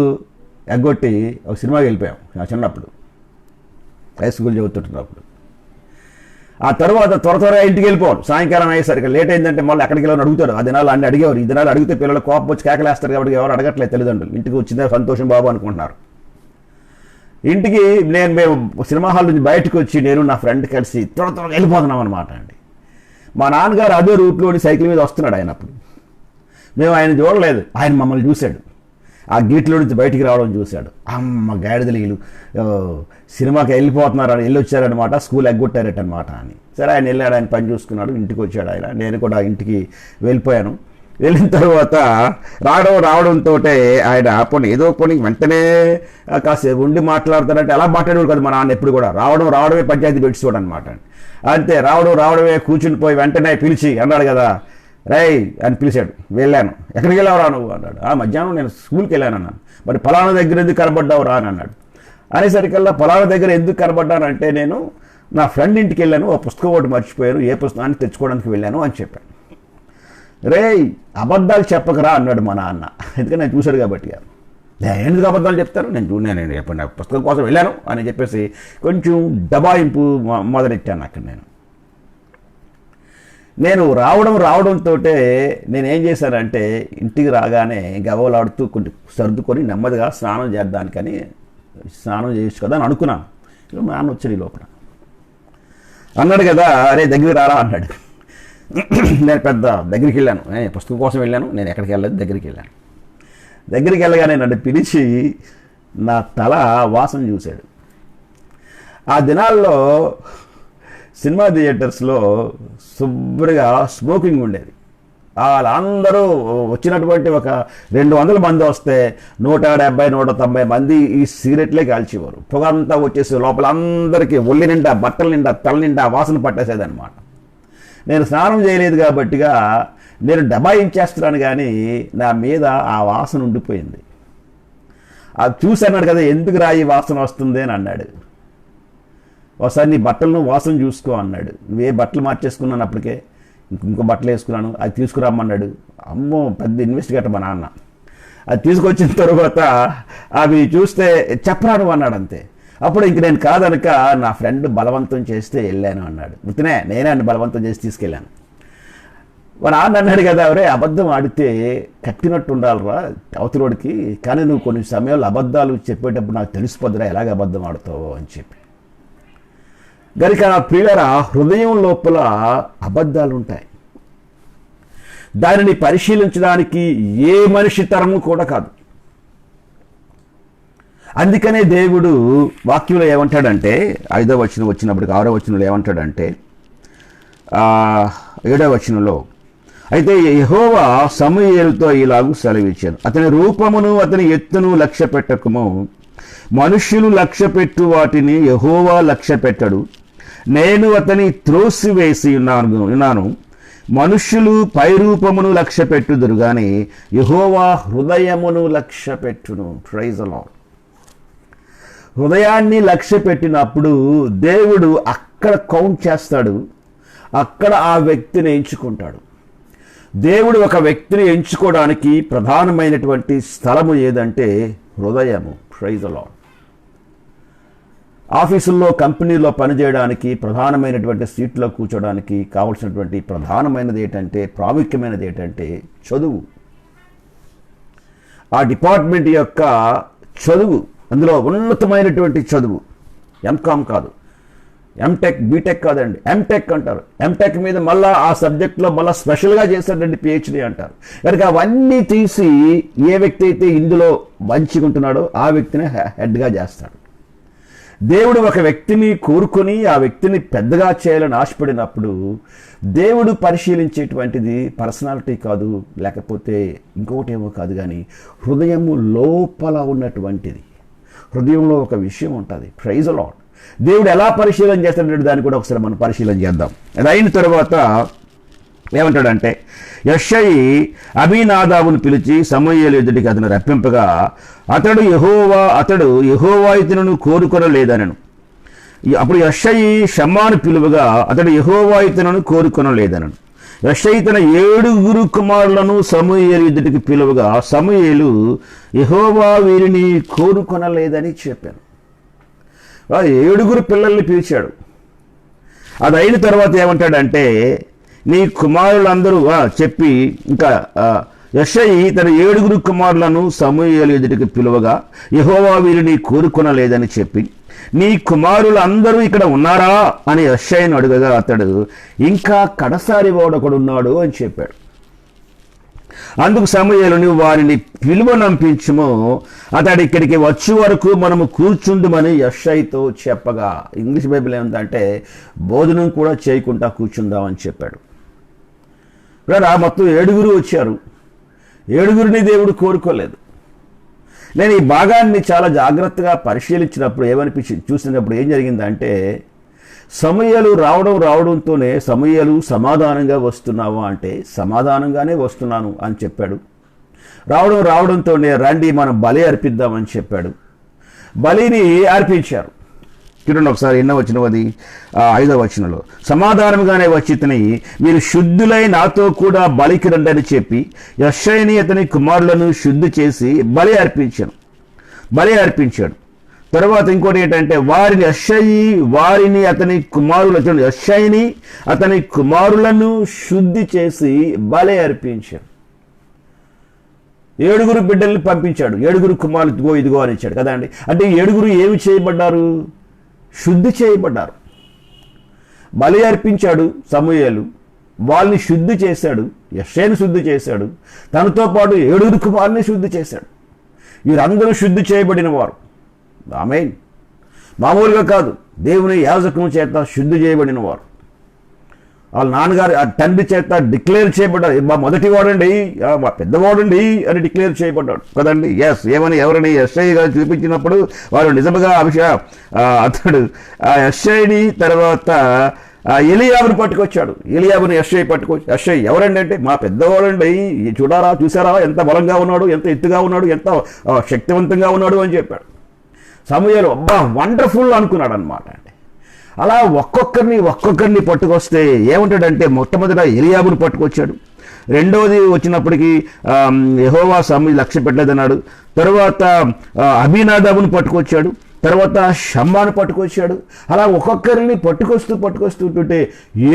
ఎగ్గొట్టి ఒక సినిమాకి వెళ్ళిపోయాం చిన్నప్పుడు, హై స్కూల్ చదువుతుంటున్నప్పుడు. ఆ తర్వాత త్వరగా ఇంటికి వెళ్ళిపోవాలి. సాయంకాలం అయ్యేసరికి లేట్ అయిందంటే మళ్ళీ ఎక్కడికి వెళ్ళని అడుగుతాడు. ఆ దినాలు అన్ని అడిగేవారు. ఈ దినాలు అడిగితే పిల్లలు కోపం వచ్చి కేకలేస్తారు కాబట్టి ఎవరు అడగట్లేదు తల్లిదండ్రులు. ఇంటికి వచ్చిందే సంతోషం బాబు అనుకుంటున్నారు. ఇంటికి మేము సినిమా హాల్ నుంచి బయటకు వచ్చి నేను నా ఫ్రెండ్ కలిసి త్వరగా వెళ్ళిపోతున్నాం అనమాట అండి. మా నాన్నగారు అదే రూట్లోని సైకిల్ మీద వస్తున్నాడు. ఆయన అప్పుడు మేము ఆయన చూడలేదు, ఆయన మమ్మల్ని చూశాడు. ఆ గేట్లో నుంచి బయటికి రావడం చూశాడు. అమ్మ గాడిదలు వీళ్ళు సినిమాకి వెళ్ళిపోతున్నారని వెళ్ళొచ్చారనమాట, స్కూల్ ఎగ్గొట్టారటనమాట అని. సరే ఆయన వెళ్ళాడు, ఆయన పని చూసుకున్నాడు, ఇంటికి వచ్చాడు ఆయన. నేను కూడా ఇంటికి వెళ్ళిపోయాను. వెళ్ళిన తర్వాత రావడంతో ఆయన పోనీ ఏదో పోనీ వెంటనే కాసేపు ఉండి మాట్లాడతాడంటే అలా మాట్లాడేవాడు కదా మా నాన్న. ఎప్పుడు కూడా రావడమే పంచాయతీ పెట్టుకోడు అనమాట. అంతే రావడమే కూర్చుని పోయి వెంటనే పిలిచి అన్నాడు కదా, రేయ్ అని పిలిచాడు. వెళ్ళాను. ఎక్కడికి వెళ్ళావురా నువ్వు అన్నాడు. మధ్యాహ్నం నేను స్కూల్కి వెళ్ళాను అన్నాను. మరి పలానా దగ్గర ఎందుకు కనబడ్డావు రా అని అన్నాడు. అనేసరికల్లా పలానా దగ్గర ఎందుకు కనబడ్డానంటే నేను నా ఫ్రెండ్ ఇంటికి వెళ్ళాను, ఆ పుస్తకం ఒకటి మర్చిపోయాను, ఏ పుస్తకాన్ని తెచ్చుకోవడానికి వెళ్ళాను అని చెప్పాను. రేయ్ అబద్ధాలు చెప్పకరా అన్నాడు మా నాన్న. ఎందుకంటే నేను చూశాడు కాబట్టి. ఎందుకు అబద్ధాలు చెప్తారు, నేను ఎప్పుడు పుస్తకం కోసం వెళ్ళాను అని చెప్పేసి కొంచెం దబాయింపు మొదలెట్టాను అక్కడ. నేను రావడంతో నేనేం చేశానంటే ఇంటికి రాగానే గవ్వలాడుతూ కొంచెం సర్దుకొని నెమ్మదిగా స్నానం చేద్దానికని స్నానం చేయొచ్చు కదా అని అనుకున్నాను. మా నాన్న వచ్చాడు ఈ లోపల. అన్నాడు కదా, అరే దగ్గరికి రారా అన్నాడు. నేను పెద్ద దగ్గరికి వెళ్ళాను, పుస్తకం కోసం వెళ్ళాను, నేను ఎక్కడికి వెళ్ళలేదు, దగ్గరికి వెళ్ళాను. దగ్గరికి వెళ్ళగానే నన్ను పిలిచి నా తల వాసన చూశాడు. ఆ దినాల్లో సినిమా థియేటర్స్లో శుభ్రంగా స్మోకింగ్ ఉండేది. వాళ్ళందరూ వచ్చినటువంటి ఒక 200 మంది వస్తే 170, 190 మంది ఈ సిగరెట్లే కాల్చేవారు. పొగ అంతా వచ్చేసి లోపల అందరికీ ఒళ్ళి నిండా, బట్టల నిండా, తల నిండా వాసన పట్టేసేదన్నమాట. నేను స్నానం చేయలేదు కాబట్టిగా నేను దబాయించేస్తున్నాను, కానీ నా మీద ఆ వాసన ఉండిపోయింది. అది చూసి అన్నాడు కదా, ఎందుకు రా ఈ వాసన వస్తుంది అని అన్నాడు. ఒకసారి నీ బట్టలను వాసన చూసుకో అన్నాడు. నువ్వే బట్టలు మార్చేసుకున్నాను, అప్పటికే ఇంకో బట్టలు వేసుకున్నాను, అది తీసుకురమ్మన్నాడు. అమ్మో పెద్ద ఇన్వెస్టిగేటర్ మా నాన్న. అది తీసుకొచ్చిన తర్వాత అవి చూస్తే చెప్పరాను అన్నాడు. అంతే. అప్పుడు ఇంక నేను కాదనక నా ఫ్రెండ్ బలవంతం చేస్తే వెళ్ళాను అన్నాడు. గుర్తునే నేనే అన్ని బలవంతం చేసి తీసుకెళ్ళాను. మా నాన్న అన్నాడు కదా, ఎవరే అబద్ధం ఆడితే కట్టినట్టు ఉండాలిరా అవతలోడికి, కానీ నువ్వు కొన్ని సమయాల్లో అబద్ధాలు చెప్పేటప్పుడు నాకు తెలిసిపోద్దురా ఎలాగ అబద్ధం ఆడుతావో అని చెప్పి. గనుక ప్రియులరా, హృదయం లోపల అబద్ధాలు ఉంటాయి. దానిని పరిశీలించడానికి ఏ మనిషి తరము కూడా కాదు. అందుకనే దేవుడు వాక్యంలో ఏమంటాడంటే 5వ వచనం వచ్చినప్పటికి 6వ వచనంలో ఏమంటాడంటే 7వ వచనంలో, అయితే యెహోవా సమూయేలుతో ఇలాగూ సెలవిచ్చాను, అతని రూపమును అతని ఎత్తును లక్ష్య పెట్టకము, మనుష్యులు లక్ష్య పెట్టు వాటిని యెహోవా లక్ష్య పెట్టడు, నేను అతని త్రోసివేసి ఉన్నాను, మనుష్యులు పైరూపమును లక్ష్య పెట్టుదురు గాని యెహోవా హృదయమును లక్ష్య పెట్టును. Praise the lord. హృదయాన్ని లక్ష్య పెట్టినప్పుడు దేవుడు అక్కడ కౌంట్ చేస్తాడు, అక్కడ ఆ వ్యక్తిని ఎంచుకుంటాడు. దేవుడు ఒక వ్యక్తిని ఎంచుకోవడానికి ప్రధానమైనటువంటి స్థలము ఏదంటే హృదయము. Praise the lord. ఆఫీసుల్లో, కంపెనీలో పనిచేయడానికి, ప్రధానమైనటువంటి సీట్లో కూర్చోడానికి కావలసినటువంటి ప్రధానమైనది ఏంటంటే, ప్రాముఖ్యమైనది ఏంటంటే చదువు. ఆ డిపార్ట్మెంట్ యొక్క చదువు, అందులో ఉన్నతమైనటువంటి చదువు. ఎంకామ్ కాదు, ఎంటెక్, బీటెక్ కాదండి, ఎంటెక్ అంటారు. ఎంటెక్ మీద మళ్ళీ ఆ సబ్జెక్ట్లో మళ్ళీ స్పెషల్గా చేశాడండి, పిహెచ్డి అంటారు. కనుక అవన్నీ తీసి ఏ వ్యక్తి అయితే ఇందులో మంచిగా ఉంటున్నాడో ఆ వ్యక్తిని హెడ్గా చేస్తాడు. దేవుడు ఒక వ్యక్తిని కోరుకొని ఆ వ్యక్తిని పెద్దగా చేయాలని ఆశపడినప్పుడు దేవుడు పరిశీలించేటువంటిది పర్సనాలిటీ కాదు, లేకపోతే ఇంకొకటి ఏమో కాదు, కానీ హృదయము లోపల ఉన్నటువంటిది. హృదయంలో ఒక విషయం ఉంటుంది. Praise the lord. దేవుడు ఎలా పరిశీలన చేస్తాడంటే దాన్ని కూడా ఒకసారి మనం పరిశీలన చేద్దాం. అది అయిన తర్వాత ఏమంటాడంటే, యెషయి అబీనాదాబును పిలిచి సమూయేలు ఎదుటికి అతను రప్పింపగా అతడు యెహోవాయితును కోరుకొనలేదనను. అప్పుడు యెషయి షమ్మాను పిలువగా అతడు యెహోవాయితును కోరుకొనలేదనను. యెషయి తన 7 కుమారులను సమూయేలు ఎదుటికి పిలువగా సమూయేలు యెహోవా వీరిని కోరుకొనలేదని చెప్పాను. 7 పిల్లల్ని పిలిచాడు. అది అయిన తర్వాత ఏమంటాడంటే, నీ కుమారులందరూ చెప్పి ఇంకా యెషయి తన 7 కుమారులను సమూయేలు ఎదుటికి పిలువగా యెహోవా వీరిని కోరుకొనలేదని చెప్పి, నీ కుమారులందరూ ఇక్కడ ఉన్నారా అని యెషయిని అడుగగా అతడు ఇంకా కడసారి వాడొకడున్నాడు అని చెప్పాడు. అందుకు సమూయేలు, నువ్వు వారిని పిలువనంపించుము, అతడు ఇక్కడికి వచ్చే వరకు మనము కూర్చుందుమని యెషయితో చెప్పగా. ఇంగ్లీష్ బైబిల్ ఏముందంటే భోజనం కూడా చేయకుండా కూర్చుందామని చెప్పాడు. మొత్తం 7 వచ్చారు. 7 దేవుడు కోరుకోలేదు. నేను ఈ భాగాన్ని చాలా జాగ్రత్తగా పరిశీలించినప్పుడు చూసినప్పుడు ఏం జరిగిందంటే, సమూయేలు రావడంతోనే సమూయేలు సమాధానంగా వస్తున్నావా అంటే సమాధానంగానే వస్తున్నాను అని చెప్పాడు. రావడంతోనే రండి మనం బలి అర్పిద్దామని చెప్పాడు. బలిని అర్పించారు. చూడండి ఒకసారి ఎన్నో వచ్చినది 5వ వచనంలో, సమాధానంగానే వచ్చి మీరు శుద్ధులై నాతో కూడా బలికి రండని చెప్పి యెషయిని అతని కుమారులను శుద్ధి చేసి బలి అర్పించాడు. తర్వాత ఇంకోటి ఏంటంటే, వారిని అతని యెషయిని అతని కుమారులను శుద్ధి చేసి బలి అర్పించాడు. 7 బిడ్డల్ని పంపించాడు. 7 కుమారులు ఇదిగో అని ఇచ్చాడు కదా అండి. అంటే 7 ఏమి చేయబడ్డారు? శుద్ధి చేయబడ్డారు. బలి అర్పించాడు సమూయేలు, వాళ్ళని శుద్ధి చేశాడు, యెషయిని శుద్ధి చేశాడు, తనతో పాటు 7 కుమారుని శుద్ధి చేశాడు. వీరందరూ శుద్ధి చేయబడిన వారు. ఆమేన్. మామూలుగా కాదు, దేవుని యాజకుని చేత శుద్ధి చేయబడిన వారు. వాళ్ళ నాన్నగారు తండ్రి చేత డిక్లేర్ చేయబడ్డారు. మా మొదటి వాడండి, మా పెద్దవాడండి అని డిక్లేర్ చేయబడ్డాడు కదండి. ఎవరిని యెషయి గారు చూపించినప్పుడు వారు నిజంగా అతడు యెషయిని తర్వాత ఎలీయాబుని పట్టుకొచ్చాడు. ఎలీయాబుని యెషయి ఎవరండి అంటే, మా పెద్దవాడండి, చూసారా ఎంత బలంగా ఉన్నాడు, ఎంత ఎత్తుగా ఉన్నాడు, ఎంత శక్తివంతంగా ఉన్నాడు అని చెప్పాడు. సమూయేలు అబ్బా వండర్ఫుల్ అనుకున్నాడు అనమాట అండి. అలా ఒక్కొక్కరిని పట్టుకొస్తే ఏమంటాడంటే, మొట్టమొదట ఎలీయాబుని పట్టుకొచ్చాడు. రెండవది వచ్చినప్పటికీ యెహోవా లక్ష్య పెట్టలేదన్నాడు. తర్వాత అబీనాదాబుని పట్టుకొచ్చాడు. తర్వాత షమ్మాను పట్టుకొచ్చాడు. అలా ఒక్కొక్కరిని పట్టుకొస్తుంటే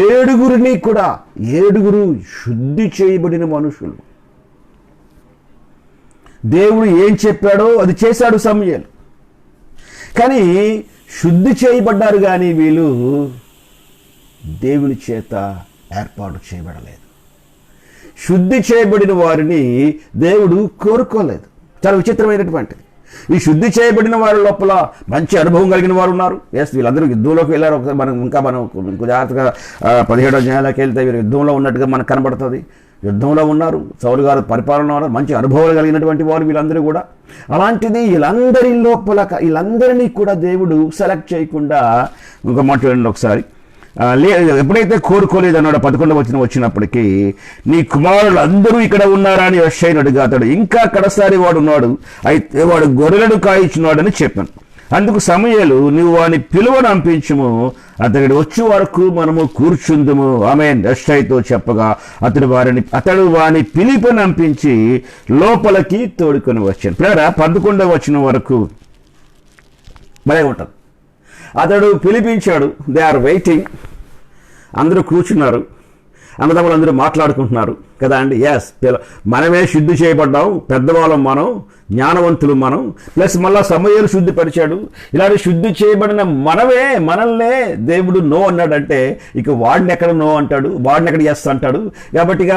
7 శుద్ధి చేయబడిన మనుషులు. దేవుడు ఏం చెప్పాడో అది చేశాడు సమూయేలు. కానీ శుద్ధి చేయబడ్డారు, కానీ వీళ్ళు దేవుని చేత ఏర్పాటు చేయబడలేదు. శుద్ధి చేయబడిన వారిని దేవుడు కోరుకోలేదు. చాలా విచిత్రమైనటువంటిది. ఈ శుద్ధి చేయబడిన వారి లోపల మంచి అనుభవం కలిగిన వారు ఉన్నారు. వీళ్ళందరూ యుద్ధంలోకి వెళ్ళారు. ఒకసారి మనం జాగ్రత్తగా 17వ అధ్యాయంలోకి వెళ్తే వీరు యుద్ధంలో ఉన్నట్టుగా మనకు కనబడుతుంది. యుద్ధంలో ఉన్నారు, సౌలు గారు పరిపాలన ఉన్నారు, మంచి అనుభవాలు కలిగినటువంటి వారు వీళ్ళందరూ కూడా. అలాంటిది వీళ్ళందరినీ కూడా దేవుడు సెలెక్ట్ చేయకుండా, ఇంకో మాట చూడండి ఒకసారి, ఎప్పుడైతే కోరుకోలేదు అన్నాడు 11వ వచనం వచ్చినప్పటికీ, నీ కుమారులు అందరూ ఇక్కడ ఉన్నారా అని యెషయిని అడిగాడు. ఇంకా కడసారి వాడు ఉన్నాడు, అయితే వాడు గొర్రెలను కాయించున్నాడని చెప్పాను. అందుకు సమూయేలు, నువ్వు వాని పిలువనంపించుము, అతడి వచ్చే వరకు మనము కూర్చుందుము ఆమేన్ యెషయితో చెప్పగా అతడు వాని పిలుపునంపించి లోపలికి తోడుకొని వచ్చాను. 11వ వచనం వరకు భలే ఉంటుంది. అతడు పిలిపించాడు. They are waiting. అందరూ కూర్చున్నారు, అన్నదమ్ములు అందరూ మాట్లాడుకుంటున్నారు కదా అండి. మనమే శుద్ధి చేయబడ్డాం, పెద్దవాళ్ళం మనం, జ్ఞానవంతులు మనం, ప్లస్ మళ్ళా సమూయేలు శుద్ధిపరిచాడు. ఇలాంటి శుద్ధి చేయబడిన మనల్నే దేవుడు నో అన్నాడంటే ఇక వాడిని ఎక్కడ నో అంటాడు, వాడిని ఎక్కడ ఎస్ అంటాడు. కాబట్టి ఇక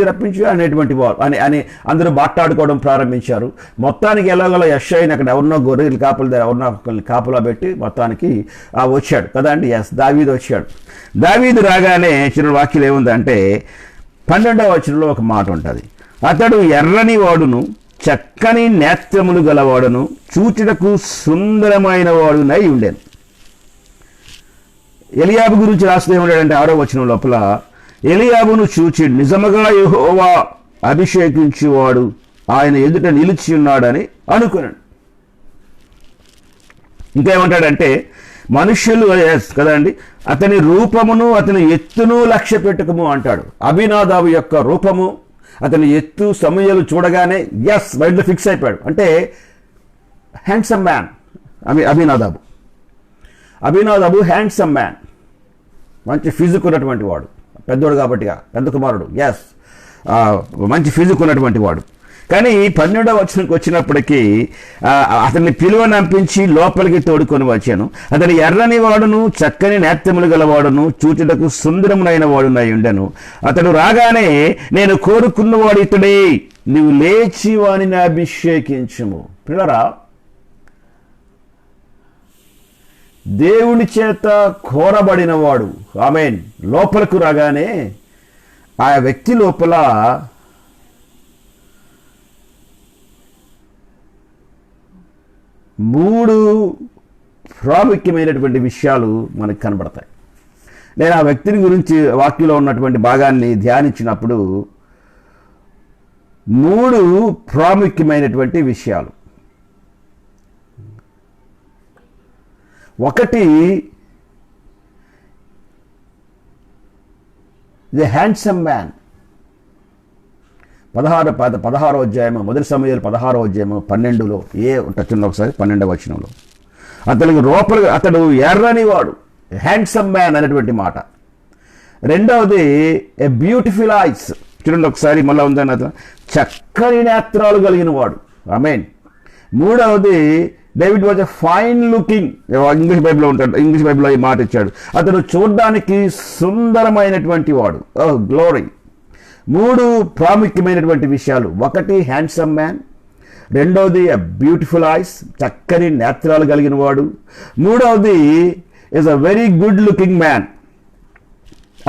రప్పించు అనేటువంటి వారు అని అందరూ మాట్లాడుకోవడం ప్రారంభించారు. మొత్తానికి ఎలాగోలా యెషయిని అక్కడ ఎవరినో గొర్రెలు కాపులా పెట్టి మొత్తానికి వచ్చాడు కదా అండి. దావీదు వచ్చాడు. దావీదు రాగానే చిన్న వాక్యం ఏముందంటే 12వ వచనంలో ఒక మాట ఉంటుంది. అతడు ఎర్రని వాడును, చక్కని నేత్రములు గలవాడును, చూచుటకు సుందరమైన వాడునై ఉండెను. ఎలీయాబు గురించి రాస్తే ఏమంటాడంటే 6వ వచనం లోపల, ఎలీయాబును చూచి నిజముగా యెహోవా అభిషేకించువాడు ఆయన ఎదుట నిలిచి ఉన్నాడని అనుకున్నాడు. ఇంకా ఏమంటాడంటే, మనుష్యులు కదండి, అతని రూపమును అతని ఎత్తును లక్ష్య పెట్టుకము అంటాడు. అబీనాదాబు యొక్క రూపము, అతని ఎత్తు సమూయేలు చూడగానే మైండ్లో ఫిక్స్ అయిపోయాడు. అంటే handsome man Abinadab handsome man, మంచి ఫిజిక్ ఉన్నటువంటి వాడు, పెద్దోడు కాబట్టి పెద్ద కుమారుడు, మంచి ఫిజిక్ ఉన్నటువంటి వాడు. కానీ 12వ వచనంకి వచ్చినప్పటికీ అతన్ని పిలువనంపించి లోపలికి తోడుకొని వచ్చాను. అతని ఎర్రని వాడును చక్కని నేత్రములు గలవాడును చూచుటకు సుందరమునైన వాడునై ఉండెను. అతడు రాగానే నేను కోరుకున్నవాడు ఇతడే, నీవు లేచి వానిని అభిషేకించుము. పిల్లరా, దేవుని చేత కోరబడినవాడు ఆమేన్ లోపలకు రాగానే ఆ వ్యక్తి లోపల మూడు ప్రాముఖ్యమైనటువంటి విషయాలు మనకు కనబడతాయి. నేను ఆ వ్యక్తిని గురించి వాక్యంలో ఉన్నటువంటి భాగాన్ని ధ్యానించినప్పుడు మూడు ప్రాముఖ్యమైనటువంటి విషయాలు. ఒకటి, ది హ్యాండ్సమ్ మ్యాన్. 16వ అధ్యాయము, మొదటి సమూయేలు 16వ అధ్యాయము 12లో ఉంటుంది ఒకసారి 12వ వచనంలో అతడు ఎర్రని వాడు, హ్యాండ్సమ్ మ్యాన్ అనేటువంటి మాట. రెండవది ఏ బ్యూటిఫుల్ ఐస్, చూడండి ఒకసారి మళ్ళీ ఉందని, చక్కని నేత్రాలు కలిగిన వాడు ఆమేన్. మూడవది David was a fine looking, English బైబిల్లో ఉంటాడు, ఇంగ్లీష్ బైబిల్లో ఈ మాట ఇచ్చాడు, అతడు చూడడానికి సుందరమైనటువంటి వాడు. గ్లోరీ. మూడు ప్రాముఖ్యమైనటువంటి విషయాలు. ఒకటి హ్యాండ్సమ్ మ్యాన్, రెండవది ఎ బ్యూటిఫుల్ ఐస్, చక్కని నేత్రాలు కలిగిన వాడు. మూడవది is a very good looking man.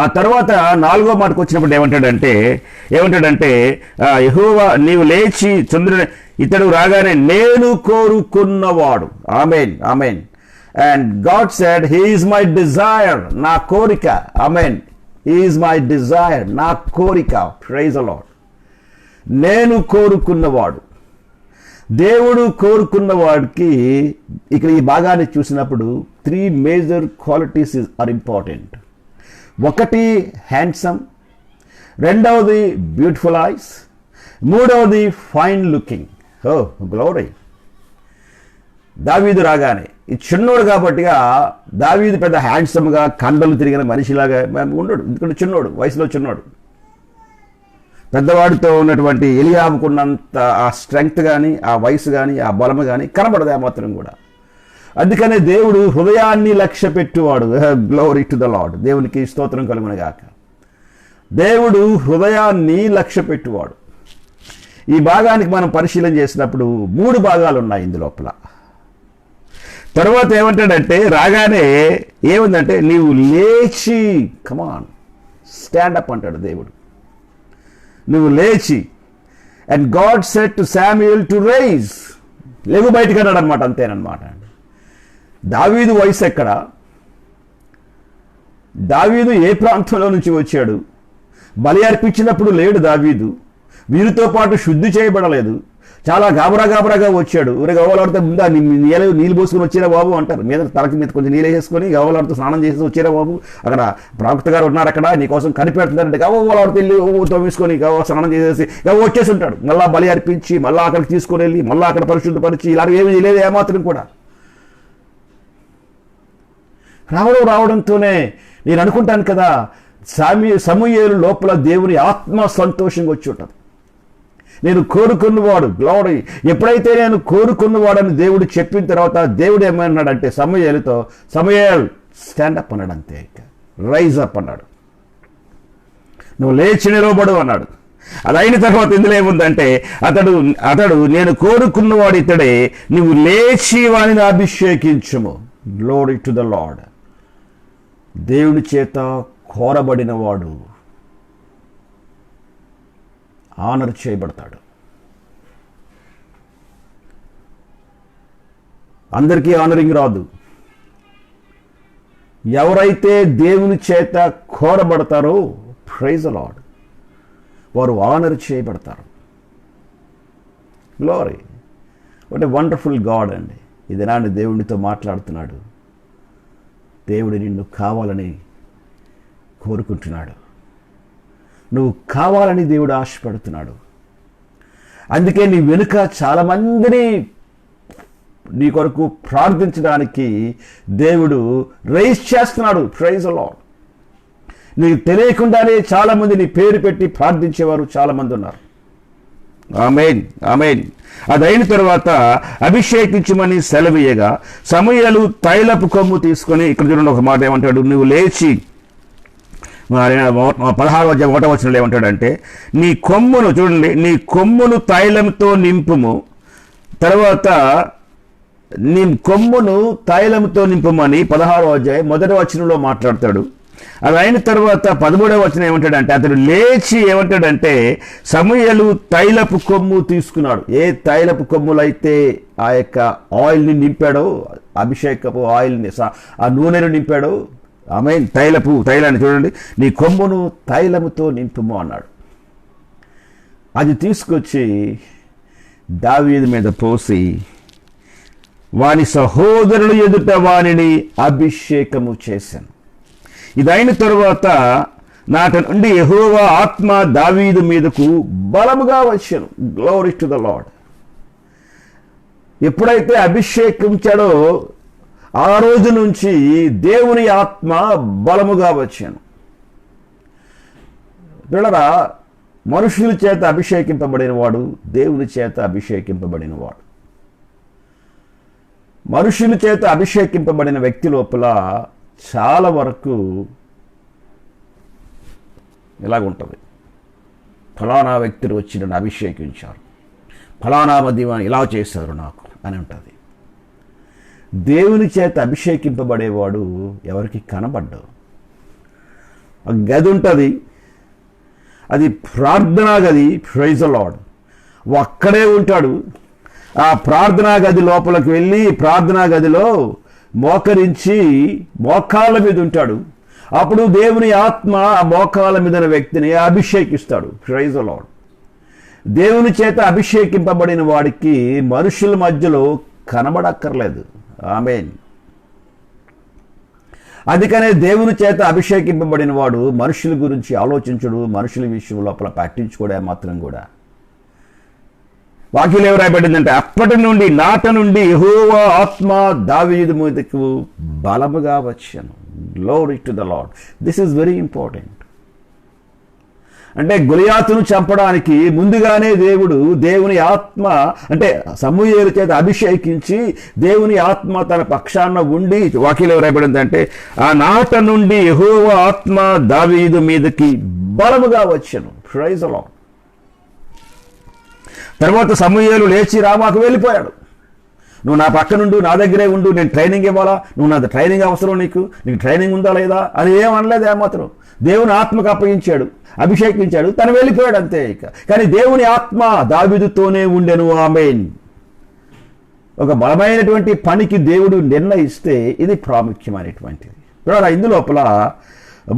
ఆ తర్వాత 4వ మాటకు వచ్చినప్పుడు ఏమంటాడంటే యెహోవా నీవు లేచి చంద్రుని, ఇతడు రాగానే నేను కోరుకున్నవాడు ఆమేన్ ఆమేన్. And God said he is my desire, నా కోరిక ఆమేన్. హీ ఈజ్ మై డిజైర్, నా కోరిక. Praise the lord. నేను కోరుకున్నవాడు, దేవుడు కోరుకున్నవాడికి ఇక్కడ ఈ భాగాన్ని చూసినప్పుడు 3 మేజర్ క్వాలిటీస్ ఆర్ ఇంపార్టెంట్. ఒకటి హ్యాండ్సమ్, రెండవది బ్యూటిఫుల్ ఐస్, మూడవది ఫైన్ లుకింగ్. Oh glory. దావీదు రాగానే, ఈ చిన్నోడు కాబట్టిగా దావీదు పెద్ద హ్యాండ్సమ్గా కండలు తిరిగిన మనిషిలాగా ఉండడు, ఎందుకంటే చిన్నోడు, వయసులో చిన్నోడు. పెద్దవాడితో ఉన్నటువంటి ఎలియాబుకున్నంత ఆ స్ట్రెంగ్త్ కానీ, ఆ వయసు కానీ, ఆ బలము కానీ కనబడదు ఆ మాత్రం కూడా. అందుకనే దేవుడు హృదయాన్ని లక్ష్య పెట్టువాడు. Glory to the lord. దేవునికి స్తోత్రం కలుగునుగాక. దేవుడు హృదయాన్ని లక్ష్య పెట్టువాడు. ఈ భాగానికి మనం పరిశీలన చేసినప్పుడు 3 భాగాలు ఉన్నాయి ఇందులోపల. తర్వాత ఏమంటాడంటే, రాగానే ఏముందంటే నీవు లేచి, కమాన్ స్టాండప్ అంటాడు దేవుడు. నువ్వు లేచి, and God said to Samuel to rise, లేవు బయటకు అన్నాడు అనమాట. అంతేనమాట. దావీదు వయసు ఎక్కడ? దావీదు ఏ ప్రాంతంలో నుంచి వచ్చాడు? బలి అర్పించినప్పుడు లేడు దావీదు. వీరితో పాటు శుద్ధి చేయబడలేదు. చాలా గాబరాగా వచ్చాడు. ఊరే గవ్వలాడితే ముందా నీళ్ళు పోసుకొని వచ్చేరా బాబు అంటారు. తలకి మీద కొంచెం నీళ్ళు వేసుకొని గవ్వలాడుతూ స్నానం చేసి వచ్చేరా బాబు, అక్కడ ప్రవక్త గారు ఉన్నారు, అక్కడ నీకోసం కనిపెడుతున్నారంటే గవ్వలాడుతూ వెళ్ళి తోమేసుకొని స్నానం చేసేసి వచ్చేసి ఉంటాడు. మళ్ళీ బలి అర్పించి మళ్ళీ అక్కడికి తీసుకొని వెళ్ళి మళ్ళీ అక్కడ పరిశుద్ధపరిచి ఇలాంటివి ఏమీ లేదు ఏమాత్రం కూడా. రావడంతోనే నేను అనుకుంటాను కదా, సమూయేలు లోపల దేవుని ఆత్మ సంతోషంగా వచ్చి ఉంటుంది. నేను కోరుకున్నవాడు, గ్లోరీ. ఎప్పుడైతే నేను కోరుకున్నవాడని దేవుడు చెప్పిన తర్వాత దేవుడు ఏమన్నాడంటే సమూయేలుతో, సమూయేల్ స్టాండప్ అన్నాడు. అంతే, రైజ్ అప్ అన్నాడు. నువ్వు లేచి నిలవబడు అన్నాడు. అది అయిన తర్వాత ఇందులో ఏముందంటే అతడు నేను కోరుకున్నవాడు ఇతడే, నువ్వు లేచి వానిని అభిషేకించుము. Glory to the Lord. దేవుని చేత కోరబడినవాడు ఆనర్ చేయబడతాడు. అందరికీ ఆనరింగ్ రాదు. ఎవరైతే దేవుని చేత కోరబడతారో, ప్రైజ్ ది లార్డ్, వారు ఆనర్ చేయబడతారు. Glory. What a wonderful God అండి. ఇది నాన్న దేవునితో మాట్లాడుతున్నాడు. దేవుడు నిన్ను కావాలని కోరుకుంటున్నాడు. నువ్వు కావాలని దేవుడు ఆశపడుతున్నాడు. అందుకే నీ వెనుక చాలామందిని నీ కొరకు ప్రార్థించడానికి దేవుడు రైజ్ చేస్తున్నాడు. Praise the Lord. నీకు తెలియకుండానే చాలామంది నీ పేరు పెట్టి ప్రార్థించేవారు చాలామంది ఉన్నారు. ఆమేన్, ఆమేన్. అదైన తర్వాత అభిషేకించమని సెలవీయగా సమూయేలు తైలపు కొమ్ము తీసుకొని, ఇక్కడ చూడండి ఒక మాట ఏమంటాడు, నువ్వు లేచి 16వ వచనంలో ఏమంటాడంటే, నీ కొమ్మును చూడండి, నీ కొమ్మును తైలంతో నింపుము, తర్వాత నీ కొమ్మును తైలంతో నింపమని 16వ అధ్యాయం 1వ వచనంలో మాట్లాడతాడు. అది అయిన తర్వాత 13వ వచనం ఏమంటాడంటే, అతడు లేచి ఏమంటాడంటే సమూయేలు తైలపు కొమ్ము తీసుకున్నాడు. ఏ తైలపు కొమ్ములైతే ఆ యొక్క ఆయిల్ని నింపాడో, అభిషేకపు ఆయిల్ని, ఆ నూనెను నింపాడో, ఆమేన్, తైలాన్ని చూడండి, నీ కొమ్మును తైలముతో నింపుము అన్నాడు. అది తీసుకొచ్చి దావీదు మీద పోసి వాని సహోదరులు ఎదుట వానిని అభిషేకము చేశాను. ఇదైన తరువాత నాటి నుండి యెహోవా ఆత్మ దావీదు మీదకు బలముగా వచ్చాను. Glory to the lord. ఎప్పుడైతే అభిషేకించాడో ఆ రోజు నుంచి దేవుని ఆత్మ బలముగా వచ్చాను. పిల్లరా, మనుషుల చేత అభిషేకింపబడిన వాడు దేవుని చేత అభిషేకింపబడిన వాడు. మనుషుల చేత అభిషేకింపబడిన వ్యక్తి లోపల చాలా వరకు ఇలాగుంటుంది, ఫలానా వ్యక్తులు వచ్చి నన్ను అభిషేకించారు, ఫలానా మధ్య ఇలా చేశారు నాకు అని ఉంటుంది. దేవుని చేత అభిషేకింపబడేవాడు ఎవరికి కనబడ్డావు. గది ఉంటుంది, అది ప్రార్థనా గది. Praise the Lord. అక్కడే ఉంటాడు. ఆ ప్రార్థనా గది లోపలికి వెళ్ళి ప్రార్థనా గదిలో మోకరించి మోకాళ్ళ మీద ఉంటాడు. అప్పుడు దేవుని ఆత్మ ఆ మోకాళ్ళ మీద వ్యక్తిని అభిషేకిస్తాడు. Praise the lord. దేవుని చేత అభిషేకింపబడిన వాడికి మనుషుల మధ్యలో కనబడక్కర్లేదు. ఆమేన్. అందుకనే దేవుని చేత అభిషేకింపబడిన వాడు మనుషుల గురించి ఆలోచించడు, మనుషుల విషయం లోపల పట్టించుకోడే మాత్రం కూడా. వాక్యం ఏం రాయబడిందంటే, అప్పటి నుండి నాట నుండి యెహోవా ఆత్మ దావీదు మీదకు బలముగా వచ్చాను. Glory to the lord. This is very important. అంటే గొలియాతును చంపడానికి ముందుగానే దేవుని ఆత్మ, అంటే సమూయేలు చేత అభిషేకించి దేవుని ఆత్మ తన పక్షాన ఉండి, వాక్యంలో రాయబడిందంటే, ఆ నాట నుండి యెహోవా ఆత్మ దావీదు మీదకి బలముగా వచ్చాను. Praise the Lord. తర్వాత సమూయేలు లేచి రామాకు వెళ్ళిపోయాడు. నువ్వు నా పక్క నుండి నా దగ్గరే ఉండు, నేను ట్రైనింగ్ ఇవ్వాలా, నువ్వు నా ట్రైనింగ్ అవసరం, నీకు ట్రైనింగ్ ఉందా లేదా అని ఏమనలేదు. ఏమాత్రం దేవుని ఆత్మకు అప్పగించాడు, అభిషేకించాడు, తను వెళ్ళిపోయాడు అంతే. ఇక కానీ దేవుని ఆత్మ దావీదుతోనే ఉండెను. ఆమేన్. ఒక బలమైనటువంటి పనికి దేవుడు నిర్ణయిస్తే ఇది ప్రాముఖ్యమైనటువంటిది. ఇందులోపల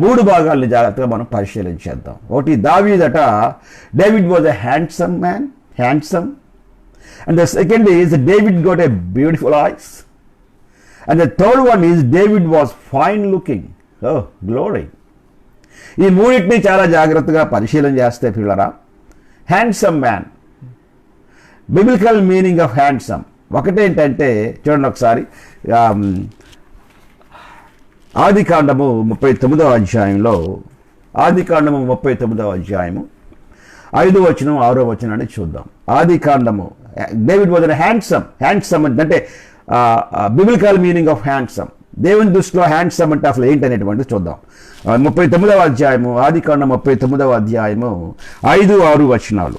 3 భాగాల్ని జాగ్రత్తగా మనం పరిశీలించేద్దాం. ఒకటి, దావీదట, David was a handsome man, handsome. And the second is David got a beautiful eyes. And the third one is David was fine looking. Oh, glory. ఈ మూడింటిని చాలా జాగ్రత్తగా పరిశీలన చేస్తే పిల్లరా, handsome man, biblical meaning of handsome ఒకటేంటంటే చూడండి ఒకసారి, ఆదికాండము 39వ అధ్యాయంలో, ఆదికాండము 39వ అధ్యాయము 5వ వచనం 6వ వచనాన్ని చూద్దాం. ఆదికాండము, డేవిడ్ వాజ్ హ్యాండ్సమ్. హ్యాండ్సమ్ అంటే బిబిలికల్ మీనింగ్ ఆఫ్ హ్యాండ్సమ్, దేవుని దృష్టిలో హ్యాండ్సమ్ అంటే అసలు ఏంటనేటువంటిది చూద్దాం. 39వ అధ్యాయము, ఆదికాండం 39వ అధ్యాయము 5, 6 వచనాలు.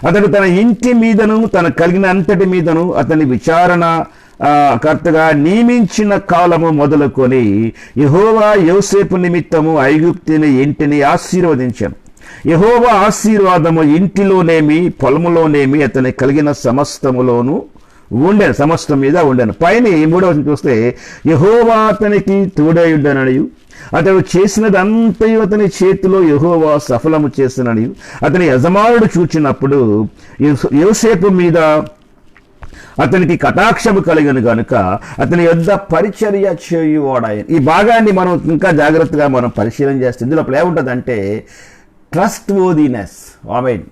అతడు తన ఇంటి మీదను తన కలిగిన అంతటి మీదను అతని విచారణ కర్తగా నియమించిన కాలము మొదలుకొని యెహోవా యోసేపు నిమిత్తము ఐగుప్తుని ఇంటిని ఆశీర్వదించాను. యెహోవా ఆశీర్వాదము ఇంటిలోనేమి పొలములోనేమి అతని కలిగిన సమస్తములోను ఉండెను, సమస్తం మీద ఉండెను. పైన 3వ వచనం చూస్తే, యెహోవా అతనికి తోడయుండెననియు అతడు చేసినదంతయు అతని చేతిలో యెహోవా సఫలము చేసిననియు అతని యజమానుడు చూచినప్పుడు యోసేపు మీద అతనికి కటాక్షము కలిగను గనుక అతని యొద్ద పరిచర్య చేయువాడాయను. ఈ భాగాన్ని మనం ఇంకా జాగ్రత్తగా మనం పరిశీలన చేస్తే ఇందులో ఏముంటుందంటే ట్రస్ట్ వోర్దినెస్. ఆమేన్.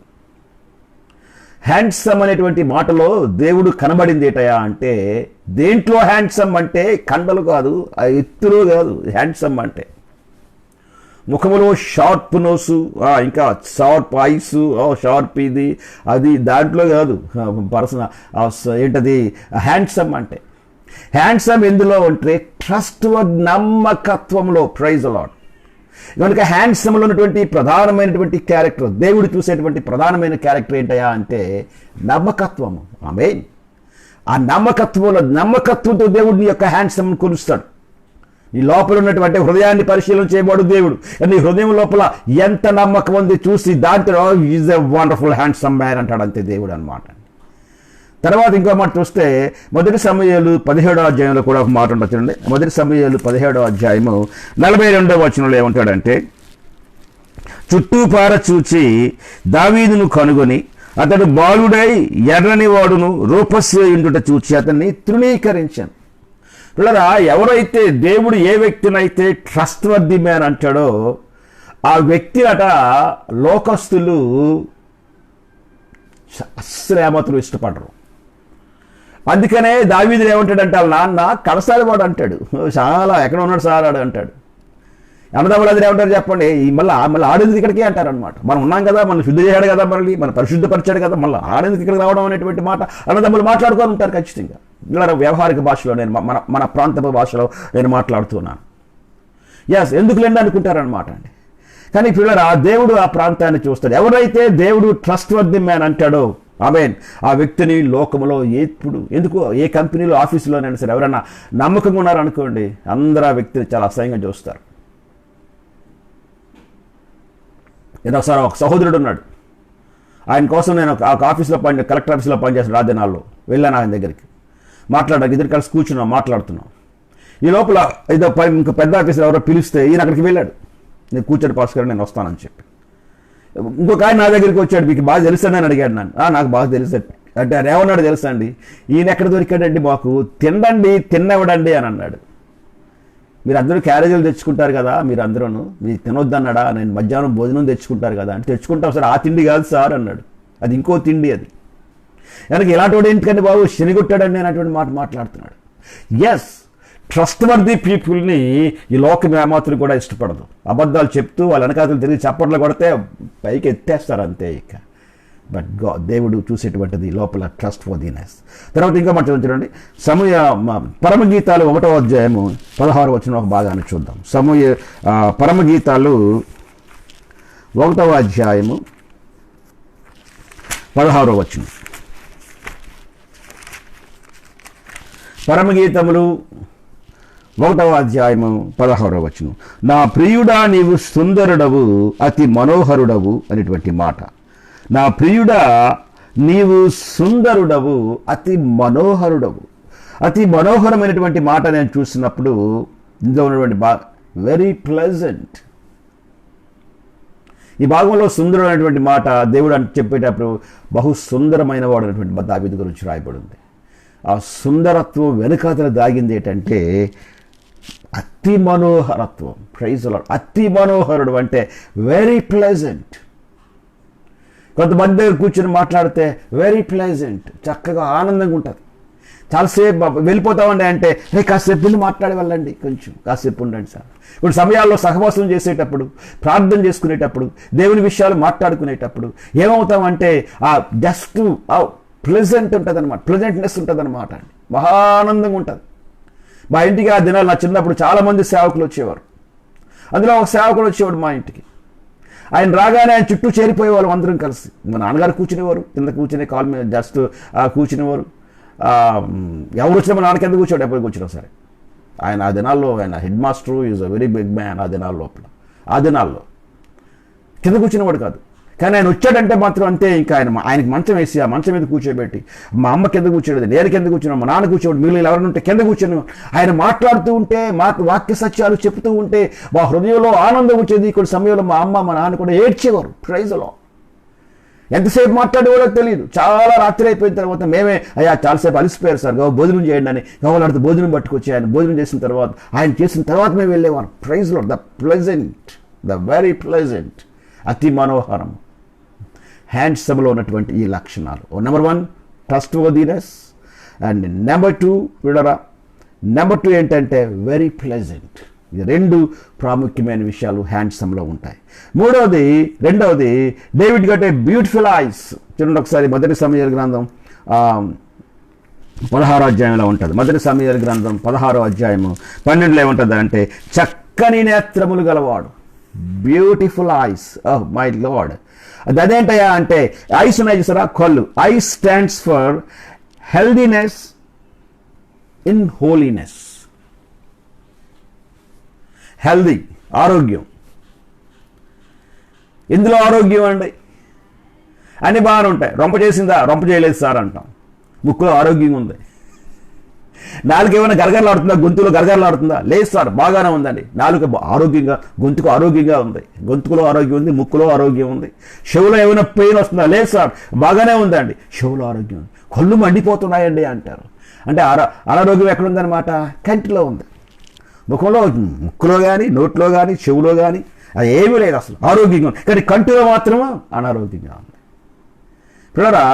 హ్యాండ్సమ్ అనేటువంటి మాటలో దేవుడు కనబడింది ఏటయా అంటే, దేంట్లో హ్యాండ్సమ్ అంటే కండలు కాదు, ఎత్తులు కాదు. హ్యాండ్సమ్ అంటే ముఖములో షార్ప్ నోసు, ఇంకా షార్ప్ ఐస్, షార్ప్ ఇది అది దాంట్లో కాదు. పర్సన్ ఏంటది హ్యాండ్సమ్ అంటే, హ్యాండ్సమ్ ఎందులో అంటే ట్రస్ట్ నమ్మకత్వంలో. Praise lord. కనుక హ్యాండ్సమ్లో ఉన్నటువంటి ప్రధానమైనటువంటి క్యారెక్టర్, దేవుడు చూసేటువంటి ప్రధానమైన క్యారెక్టర్ ఏంటయా అంటే నమ్మకత్వము. ఆమేన్. ఆ నమ్మకత్వంతో దేవుడు నీ యొక్క హ్యాండ్సమ్ని కొలుస్తాడు. నీ లోపల ఉన్నటువంటి హృదయాన్ని పరిశీలన చేయబడు దేవుడు. నీ హృదయం లోపల ఎంత నమ్మకం ఉంది చూసి దాంట్లో is a wonderful handsome man అంటాడు అంతే దేవుడు అనమాట. తర్వాత ఇంకో మాట చూస్తే మొదటి సమూయేలు 17వ అధ్యాయంలో కూడా ఒక మాట ఉండొచ్చుండి. మొదటి సమూయేలు 17వ అధ్యాయము 42వ వచనంలో ఏమంటాడంటే, చుట్టూపార చూచి దావీదును కనుగొని అతడు బాలుడై ఎర్రని వాడును రూపస్యుండుట చూచి అతన్ని తృణీకరించాను. పిల్లరా, ఎవరైతే దేవుడు ఏ వ్యక్తినైతే ట్రస్ట్ వర్ది మ్యాన్ అంటాడో ఆ వ్యక్తి అట లోకస్తులు అస్సలు ఏమాత్రం ఇష్టపడరు. అందుకనే దావీదులు ఏమంటాడంటే వాళ్ళ నాన్న కడసారి వాడు అంటాడు. చాలా ఎక్కడ ఉన్నాడు సార్ ఆడు అంటాడు. అన్నదమ్ములు అది ఏమంటారు చెప్పండి, మళ్ళీ ఆడేందుకు ఇక్కడికి అంటారనమాట. మనం ఉన్నాం కదా, మనం శుద్ధి చేశాడు కదా, మళ్ళీ మన పరిశుద్ధపరిచాడు కదా, మళ్ళీ ఆడేందుకు ఇక్కడికి రావడం అనేటువంటి మాట అన్నదమ్ములు మాట్లాడుకొని ఉంటారు ఖచ్చితంగా. ఇలా వ్యవహారిక భాషలో నేను మన ప్రాంతపు భాషలో నేను మాట్లాడుతున్నాను. ఎందుకులేండి అనుకుంటారనమాట అండి. కానీ పిల్లరా, దేవుడు ఆ ప్రాంతాన్ని చూస్తాడు. ఎవరైతే దేవుడు ట్రస్ట్ వర్ది మ్యాన్ అంటాడో ఆమేన్, ఆ వ్యక్తిని లోకములో ఎప్పుడు ఎందుకు ఏ కంపెనీలో ఆఫీసులోనైనా సరే ఎవరైనా నమ్మకంగా ఉన్నారనుకోండి, అందరూ ఆ వ్యక్తిని చాలా అసహ్యంగా చూస్తారు. నేను ఒకసారి ఒక సహోదరుడు ఉన్నాడు. ఆయన కోసం నేను ఒక ఆఫీస్లో కలెక్టర్ ఆఫీస్లో పనిచేస్తాను రాజధానాల్లో. వెళ్ళాను ఆయన దగ్గరికి, మాట్లాడాక ఇద్దరు కలిసి కూర్చున్నాం, మాట్లాడుతున్నాం. ఈ లోపల ఏదో ఇంకా పెద్ద ఆఫీసులో ఎవరో పిలిస్తే ఈయన అక్కడికి వెళ్ళాడు. నేను కూర్చొని పాస్కర్ నేను వస్తానని చెప్పి. ఇంకొక ఆయన నా దగ్గరికి వచ్చాడు. మీకు బాగా తెలుసని అని అడిగాడు నన్ను. నాకు బాగా తెలుసు అంటే ఏమన్నాడు తెలుసా అండి, ఈయన ఎక్కడ దొరికాడండి మాకు, తిన్నవిడండి అని అన్నాడు. మీరు అందరూ క్యారేజీలు తెచ్చుకుంటారు కదా, మీరు అందరూ మీరు తినొద్దన్నాడా, నేను మధ్యాహ్నం భోజనం తెచ్చుకుంటారు కదా అంటే తెచ్చుకుంటాం సార్. ఆ తిండి కాదు సార్ అన్నాడు, అది ఇంకో తిండి అది. కనుక ఇలాంటి వాడు ఎందుకంటే బాబు శనిగొట్టాడని నేను అటువంటి మాట మాట్లాడుతున్నాడు. ట్రస్ట్ వర్ది పీపుల్ని ఈ లోకం ఏమాత్రం కూడా ఇష్టపడదు. అబద్ధాలు చెప్తూ వాళ్ళ వెనకాతలు తిరిగి చప్పట్లు కొడితే పైకి ఎత్తేస్తారు అంతే. ఇక బట్ దేవుడు చూసేటువంటిది లోపల ట్రస్ట్ వర్దినెస్. తర్వాత ఇంకా మాట చూడండి, పరమగీతాలు 1వ అధ్యాయము 16వ వచనం ఒక భాగాన్ని చూద్దాం. పరమగీతాలు 1వ అధ్యాయము 16వ వచనం. పరమగీతములు 1వ అధ్యాయము 16వ వచనం. నా ప్రియుడా నీవు సుందరుడవు అతి మనోహరుడవు అనేటువంటి మాట. నా ప్రియుడా నీవు సుందరుడవు అతి మనోహరుడవు. అతి మనోహరమైనటువంటి మాట నేను చూసినప్పుడు ఇందులో ఉన్నటువంటి వెరీ ప్లెజెంట్. ఈ భాగంలో సుందరుడు అనేటువంటి మాట దేవుడు అని చెప్పేటప్పుడు బహు సుందరమైన వాడు అనేటువంటి దావీదు గురించి రాయబడింది. ఆ సుందరత్వం వెనుకాతల దాగింది ఏంటంటే అతి మనోహరత్వం. Praise lord. అతి మనోహరుడు అంటే వెరీ ప్లెజెంట్. కొంతమంది దగ్గర కూర్చొని మాట్లాడితే వెరీ ప్లెజెంట్, చక్కగా ఆనందంగా ఉంటుంది. చాలాసేపు వెళ్ళిపోతామండి అంటే కాసేపు ఉండి మాట్లాడి వెళ్ళండి, కొంచెం కాసేపు ఉండండి సార్. ఇప్పుడు సమయాల్లో సహవాసం చేసేటప్పుడు, ప్రార్థన చేసుకునేటప్పుడు, దేవుని విషయాలు మాట్లాడుకునేటప్పుడు ఏమవుతామంటే ఆ జస్ట్ ప్లెజెంట్ ఉంటుంది అనమాట, ప్లెజెంట్నెస్ ఉంటుంది అనమాట అండి. మహానందంగా ఉంటుంది. మా ఇంటికి ఆ దినాలు నా చిన్నప్పుడు చాలామంది సేవకులు వచ్చేవారు. అందులో ఒక సేవకుడు వచ్చేవాడు మా ఇంటికి. ఆయన రాగానే ఆయన చుట్టూ చేరిపోయేవాళ్ళు అందరం కలిసి. మా నాన్నగారు కూర్చునేవారు, కింద కూర్చునే కాల్ మీద జస్ట్ కూర్చునేవారు. ఎవరు వచ్చినా మా నాన్నకి ఎందుకు కూర్చోడు, ఎప్పుడు కూర్చున్నా సరే. ఆయన ఆ దినాల్లో ఆయన head master, is a very big man. ఆ దినాల లోపల ఆ దినాల్లో కింద కూర్చునేవాడు కాదు. కానీ ఆయన వచ్చాడంటే మాత్రం అంతే. ఇంకా ఆయనకి మంచం వేసి ఆ మంచం మీద కూర్చోబెట్టి మా అమ్మ కింద కూర్చోలేదు, నేను కింద కూర్చున్నాను, మా నాన్న కూర్చోడు, మిగిలిన ఎవరైనా ఉంటే కింద కూర్చొని ఆయన మాట్లాడుతూ ఉంటే, వాక్య సత్యాలు చెప్తూ ఉంటే మా హృదయంలో ఆనందం వచ్చేది. కొన్ని సమయంలో మా అమ్మ మా నాన్న కూడా ఏడ్చేవారు. ప్రైజ్లో ఎంతసేపు మాట్లాడేవాడో తెలియదు. చాలా రాత్రి అయిపోయిన తర్వాత మేమే అయ్యా చాలాసేపు అలసిపోయారు సార్, భోజనం చేయండి అని గవర్నర్తో భోజనం పట్టుకొచ్చి ఆయన భోజనం చేసిన తర్వాత మేము వెళ్ళేవారు. ప్రైజ్లో the pleasant, the very pleasant, అతి మనోహరం. హ్యాండ్సమ్లో ఉన్నటువంటి ఈ లక్షణాలు. Number 1 trustworthiness, and number 2 విడరా, నెంబర్ 2 ఏంటంటే వెరీ ప్లెజెంట్. ఇది రెండు ప్రాముఖ్యమైన విషయాలు హ్యాండ్సమ్లో ఉంటాయి. రెండవది David got a beautiful eyes. చూడండి ఒకసారి మొదటి సమూయేలు గ్రంథం 16వ అధ్యాయంలో ఉంటుంది. మొదటి సమూయేలు గ్రంథం 16వ అధ్యాయము 12లో ఏముంటుంది అంటే, చక్కని నేత్రములు గలవాడు, beautiful eyes, oh my Lord. అదేంటయ్యా అంటే, ఐస్ ఉన్నాయి చూసారా, కళ్ళు. Eyes stands for healthiness in holiness. Healthy, ఆరోగ్యం. ఇందులో ఆరోగ్యం అండి, అన్ని బాగానే ఉంటాయి. రొంప చేసిందా, రొంప చేయలేదు సార్ అంటాం. ముక్కులో ఆరోగ్యం ఉంది. నాలుగు ఏమైనా గరగరలాడుతుందా, గొంతులో గరగరలాడుతుందా, లేదు సార్ బాగానే ఉందండి. నాలుగు ఆరోగ్యంగా, గొంతుకు ఆరోగ్యంగా ఉంది, గొంతుకులో ఆరోగ్యం ఉంది, ముక్కులో ఆరోగ్యం ఉంది. చెవులో ఏమైనా పెయిన్ వస్తుందా, లేదు సార్ బాగానే ఉందండి, చెవులో ఆరోగ్యం ఉంది. కళ్ళు మండిపోతున్నాయండి అంటారు. అంటే అనారోగ్యం ఎక్కడుందనమాట, కంటిలో ఉంది. ముక్కులో కానీ, నోట్లో కానీ, చెవులో కానీ అది ఏమీ లేదు, అసలు ఆరోగ్యంగా ఉంది. కానీ కంటిలో మాత్రమే అనారోగ్యంగా ఉంది. పిల్లరా,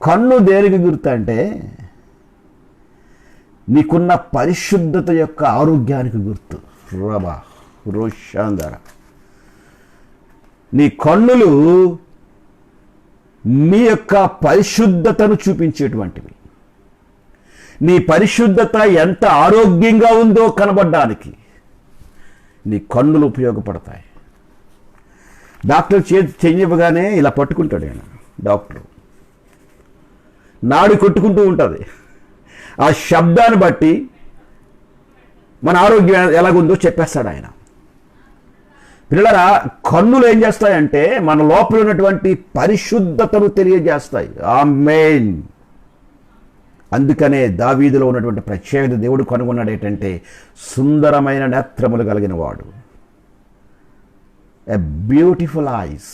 కన్ను దేనికి గుర్తు అంటే నీకున్న పరిశుద్ధత యొక్క ఆరోగ్యానికి గుర్తు. రబా రోషాందర. నీ కన్నులు నీ యొక్క పరిశుద్ధతను చూపించేటువంటివి. నీ పరిశుద్ధత ఎంత ఆరోగ్యంగా ఉందో కనబడడానికి నీ కన్నులు ఉపయోగపడతాయి. డాక్టర్ చెయ్యగానే ఇలా పట్టుకుంటాడు ఆయన. డాక్టర్ నాడి కొట్టుకుంటూ ఉంటుంది. ఆ శబ్దాన్ని బట్టి మన ఆరోగ్యం ఎలాగుందో చెప్పేస్తాడు ఆయన. పిల్లరా, కన్నులు ఏం చేస్తాయంటే మన లోపల ఉన్నటువంటి పరిశుద్ధతను తెలియజేస్తాయి. ఆమేన్. అందుకనే దావీదులో ఉన్నటువంటి ప్రత్యేకత దేవుడు కనుగొన్నాడు ఏంటంటే, సుందరమైన నేత్రములు కలిగిన వాడు, ఎ బ్యూటిఫుల్ ఐస్,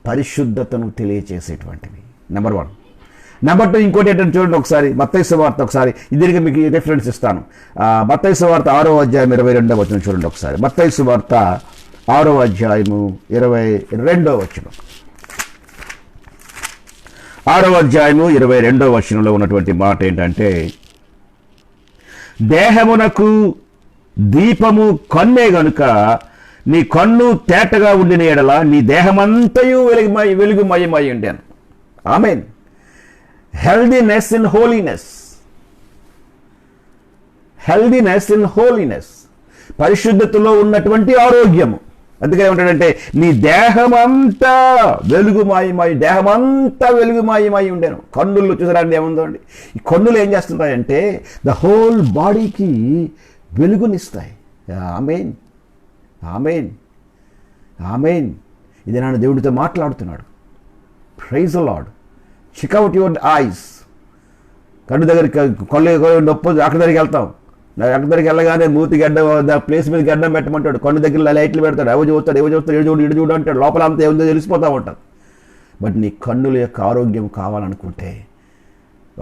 పరిశుద్ధతను తెలియచేసేటువంటివి. నెంబర్ 1. నెంబర్ 2 ఇంకోటి ఏంటంటే చూడండి ఒకసారి, మత్తయి సువార్త ఒకసారి, దీనికి మీకు రిఫరెన్స్ ఇస్తాను. మత్తయి సువార్త 6వ అధ్యాయం 22వ వచనం చూడండి ఒకసారి. మత్తయి సువార్త 6వ అధ్యాయము 22వ వచనం. 6వ అధ్యాయము 22వ వచనంలో ఉన్నటువంటి మాట ఏంటంటే, దేహమునకు దీపము కన్నే గనుక నీ కన్ను తేటగా ఉండిన ఎడల నీ దేహమంతయు వెలుగుమయమై ఉండేను. ఆమేన్. Healthiness in holiness. Healthiness in holiness, పరిశుద్ధతలో ఉన్నటువంటి ఆరోగ్యము. అందుకే ఏమంటాడంటే, నీ దేహమంతా వెలుగుమాయమై, దేహమంతా వెలుగుమాయమై ఉండేను. కన్నులు చూసారండి ఏముందో అండి. ఈ కన్నులు ఏం చేస్తుంటాయంటే ద హోల్ బాడీకి వెలుగునిస్తాయి. ఆమేన్, ఆమేన్, ఆమేన్. ఇది నాన్న దేవుడితో మాట్లాడుతున్నాడు. Praise the Lord. Check out your eyes. కన్ను దగ్గరికి, కళ్ళు నొప్పి అక్కడి దగ్గరికి వెళ్తాం. అక్కడి దగ్గరికి వెళ్ళగానే మూతి గడ్డ ప్లేస్ మీద గడ్డం పెట్టమంటాడు. కన్ను దగ్గర లైట్లు పెడతాడు. ఏవో చూస్తాడు, ఇడు చూడు అంటాడు. లోపల అంతా ఏముందో తెలిసిపోతూ ఉంటాడు. బట్ నీ కన్నుల యొక్క ఆరోగ్యం కావాలనుకుంటే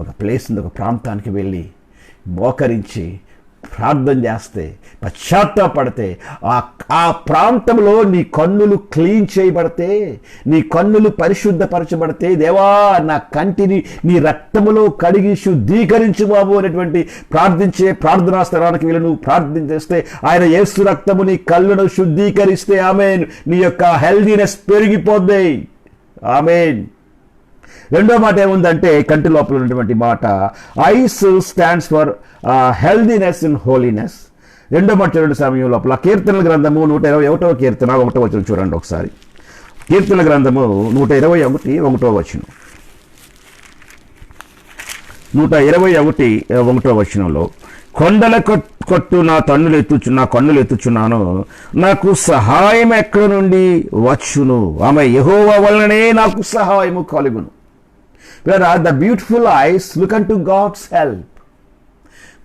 ఒక ప్లేస్ ఉంది, ఒక ప్రాంతానికి వెళ్ళి మోకరించి ప్రార్థన చేస్తే, పశ్చాత్తాపడితే, ఆ ప్రాంతంలో నీ కన్నులు క్లీన్ చేయబడితే, నీ కన్నులు పరిశుద్ధపరచబడితే, దేవా నా కంటిని నీ రక్తములో కడిగి శుద్ధీకరించు బాబు అనేటువంటి ప్రార్థనా స్థలానికి వెళ్ళి నువ్వు ప్రార్థన చేస్తే, ఆయన యేసు రక్తము నీ కళ్ళను శుద్ధీకరిస్తే, ఆమేన్, నీ యొక్క హెల్దీనెస్ పెరిగిపోద్ది. ఆమేన్. రెండో మాట ఏముందంటే, కంటి లోపల ఉన్నటువంటి మాట, ice stands for healthiness in holiness. రెండో మాట చూడండి సమయం లోపల, కీర్తనల గ్రంథము 121వ కీర్తన 1వ వచనం చూడండి ఒకసారి. కీర్తనల గ్రంథము 121వ వచనం. 121వ వచనంలో, కొండల కొట్టు నా కన్నులు ఎత్తుచున్నాను, నాకు సహాయం ఎక్కడ నుండి వచ్చును, ఆమె యెహోవా వలననే నాకు సహాయము కలుగును. The beautiful eyes look unto God's help.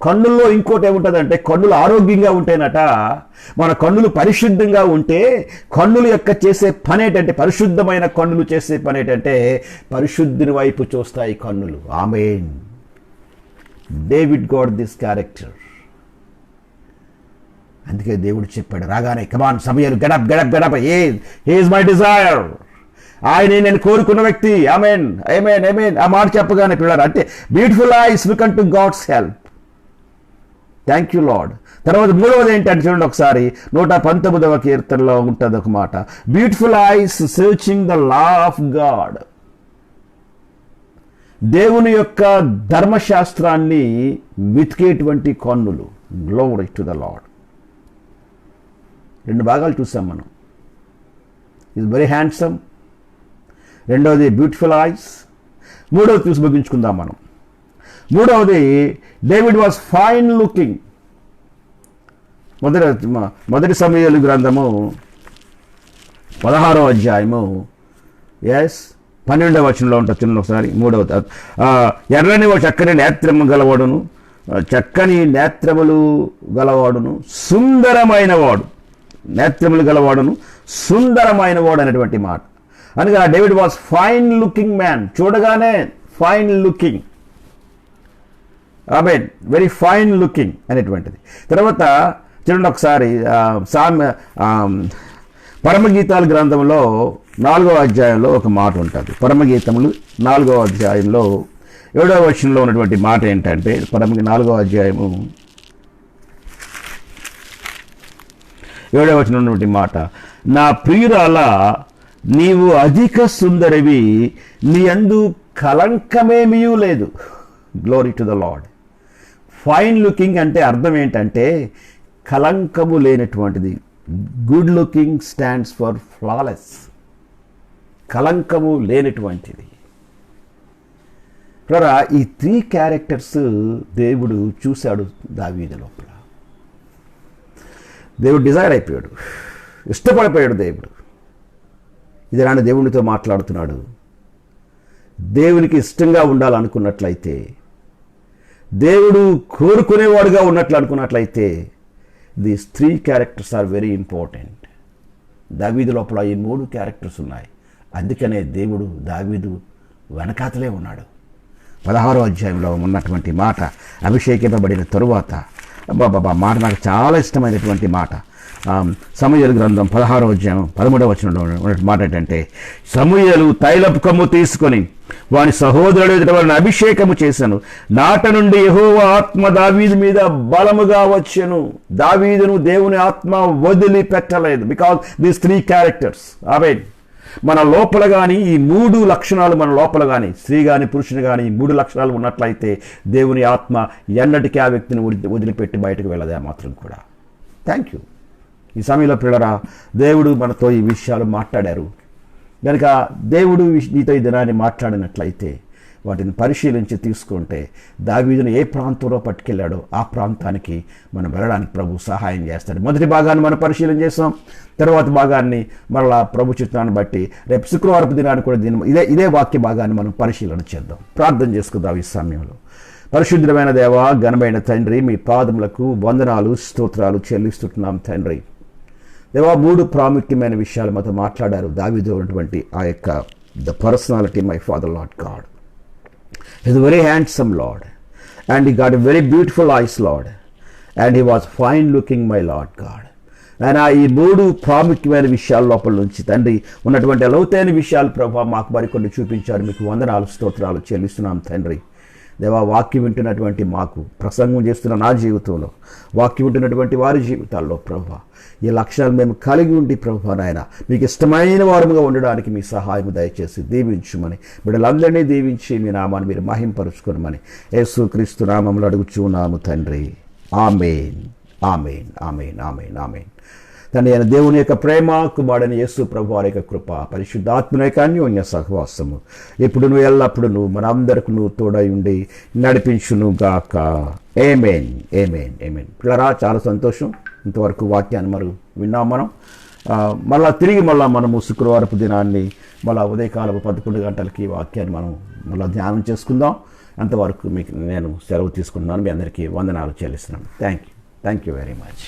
కన్నుల్లో ఇంకోటి ఏముంటుందంటే, కన్నులు ఆరోగ్యంగా ఉంటేనట, మన కన్నులు పరిశుద్ధంగా ఉంటే, కన్నుల యొక్క చేసే పని ఏంటంటే, పరిశుద్ధమైన కన్నులు చేసే పని ఏంటంటే పరిశుద్ధిని వైపు చూస్తాయి కన్నులు. ఆమేన్. David got this character. అందుకే దేవుడు చెప్పాడు రాగానే, కమాన్ సమూయేలు, get up get up get up, he is my desire. ఆయనే నేను కోరుకున్న వ్యక్తి. ఆమేన్, ఆమేన్, ఆమేన్. ఆ మాట చెప్పగానే పిల్లలు అంటే, beautiful eyes look unto God's help. Thank you Lord. తర్వాత మూడవది ఏంటంటే చూడండి ఒకసారి 119వ కీర్తనలో ఉంటుంది ఒక మాట, beautiful eyes searching the law of God. దేవుని యొక్క ధర్మశాస్త్రాన్ని వెతికేటువంటి కన్నులు. Glory to the lord. 2 భాగాలు చూసాం మనం. Is very handsome. రెండవది బ్యూటిఫుల్ ఐస్. మూడవది చూసి ముగించుకుందాం మనం. మూడవది డేవిడ్ వాజ్ ఫైన్ లుకింగ్. మొదటి సమూయేలు గ్రంథము 16వ అధ్యాయము 12వ వచనంలో ఉంటుంది. చిన్న ఒకసారి మూడవది, ఎర్రని చక్కని నేత్రము గలవాడును, చక్కని నేత్రములు గలవాడును, సుందరమైన వాడు, నేత్రములు గలవాడును, సుందరమైన వాడు అనేటువంటి మాట. అనగా David was fine looking man. చూడగానే ఫైన్ లుకింగ్, ఆమేన్, వెరీ ఫైన్ లుకింగ్ అనేటువంటిది. తర్వాత చూడండి ఒకసారి పరమగీతాల గ్రంథంలో 4వ అధ్యాయంలో ఒక మాట ఉంటుంది. పరమగీతములు 4వ అధ్యాయంలో 7వ వచనంలో ఉన్నటువంటి మాట ఏంటంటే, 4వ అధ్యాయము 7వ వచనంలో ఉన్నటువంటి మాట, నా ప్రియురాల నీవు అధిక సుందరివి, నీ యందు కలంకమేమీ లేదు. Glory to the Lord. Fine looking అంటే అర్థం ఏంటంటే కలంకము లేనటువంటిది. Good looking stands for flawless. కలంకము లేనటువంటిది. ఈ 3 క్యారెక్టర్స్ దేవుడు చూశాడు దావీదు లోపల. దేవుడు డిజైర్ అయిపోయాడు, ఇష్టపడిపోయాడు దేవుడు. ఇది నాన్న దేవునితో మాట్లాడుతున్నాడు. దేవునికి ఇష్టంగా ఉండాలనుకున్నట్లయితే, దేవుడు కోరుకునేవాడుగా ఉన్నట్లు అనుకున్నట్లయితే, these 3 characters are very important. దావీదు లోపల ఈ 3 క్యారెక్టర్స్ ఉన్నాయి. అందుకనే దేవుడు దావీదు వెనకాతలే ఉన్నాడు. 16వ అధ్యాయంలో ఉన్నటువంటి మాట, అభిషేకింపబడిన తరువాత, మాట నాకు చాలా ఇష్టమైనటువంటి మాట. సమూయేలు గ్రంథం 16వ అధ్యాయం 13వ వచనంలో ఉన్న మాట ఏంటంటే, సమూయేలు తైలపు కొమ్ము తీసుకొని వాని సహోదరుడు ఎదుట వారిని అభిషేకము చేశాను. నాట నుండి యెహోవా ఆత్మ దావీదు మీద బలముగా వచ్చెను. దావీదును దేవుని ఆత్మ వదిలిపెట్టలేదు. Because these 3 characters. ఆమేన్. మన లోపల కానీ ఈ 3 లక్షణాలు మన లోపల కానీ, స్త్రీ కానీ పురుషుని కానీ ఈ 3 లక్షణాలు ఉన్నట్లయితే దేవుని ఆత్మ ఎన్నటికీ ఆ వ్యక్తిని వదిలిపెట్టి బయటకు వెళ్ళదే మాత్రం కూడా. Thank you. ఈ సమయంలో పిల్లరా, దేవుడు మనతో ఈ విషయాలు మాట్లాడారు కనుక దేవుడు నీతో ఈ దినాన్ని మాట్లాడినట్లయితే వాటిని పరిశీలించి తీసుకుంటే దావీదును ఏ ప్రాంతంలో పట్టుకెళ్ళాడో ఆ ప్రాంతానికి మనం వెళ్ళడానికి ప్రభు సహాయం చేస్తాడు. మొదటి భాగాన్ని మనం పరిశీలన చేసాం. తర్వాత భాగాన్ని మరలా ప్రభు చిత్తాన్ని బట్టి రేపు శుక్రవారపు దినాన్ని కూడా ఇదే వాక్య భాగాన్ని మనం పరిశీలన చేద్దాం. ప్రార్థన చేసుకుందాం ఈ సమయంలో. పరిశుద్ధమైన దేవ, ఘనమైన తండ్రి, మీ పాదములకు వందనాలు స్తోత్రాలు చెల్లిస్తున్నాం తండ్రి. దేవా, 3 ప్రాముఖ్యమైన విషయాలు మాతో మాట్లాడారు. దావీదు ఉన్నటువంటి ఆ యొక్క the personality my father lord God. He's a very handsome Lord, and he got a very beautiful eyes, Lord, and he was fine looking, my Lord God. And ఈ 3 ప్రాముఖ్యమైన విషయాల లోపల నుంచి తండ్రి ఉన్నటువంటి లోతైన విషయాలు ప్రభావ మాకు మరికొన్ని చూపించారు. మీకు వందనాలు స్తోత్రాలు చెల్లిస్తున్నాం తండ్రి. దేవా, వాక్యం వింటున్నటువంటి మాకు, ప్రసంగం చేస్తున్న నా జీవితంలో, వాక్యం వింటున్నటువంటి వారి జీవితాల్లో ప్రభావ ఈ లక్షణాలు మేము కలిగి ఉండి ప్రభావ నాయన మీకు ఇష్టమైన వారముగా ఉండడానికి మీ సహాయం దయచేసి దీవించుమని, బిడ్డలందరినీ దీవించి మీ నామాన్ని మీరు మహింపరుచుకోమని యేసుక్రీస్తు నామములో అడుగుచున్నాము తండ్రి. ఆమేన్, ఆమేన్, ఆమేన్, ఆమేన్, ఆమేన్. తండ్రి అయిన దేవుని యొక్క ప్రేమ, కుమారుడైన యేసు ప్రభు వారి యొక్క కృప, పరిశుద్ధాత్మ యొక్క అన్యోన్య సహవాసము ఎప్పుడును ఎల్లప్పుడూ మనందరికీ తోడై ఉండి నడిపించును గాక. ఆమేన్, ఆమేన్, ఆమేన్. పిల్లరా, చాలా సంతోషం. ఇంతవరకు వాక్యాన్ని విన్నాం మనం. తిరిగి మనము శుక్రవారపు దినాన్ని ఉదయకాలపు 11 గంటలకి వాక్యాన్ని మనం ధ్యానం చేసుకుందాం. అంతవరకు మీకు నేను సెలవు తీసుకుంటున్నాను. మీ అందరికీ వందనాలు చెల్లిస్తున్నాను. Thank you very much.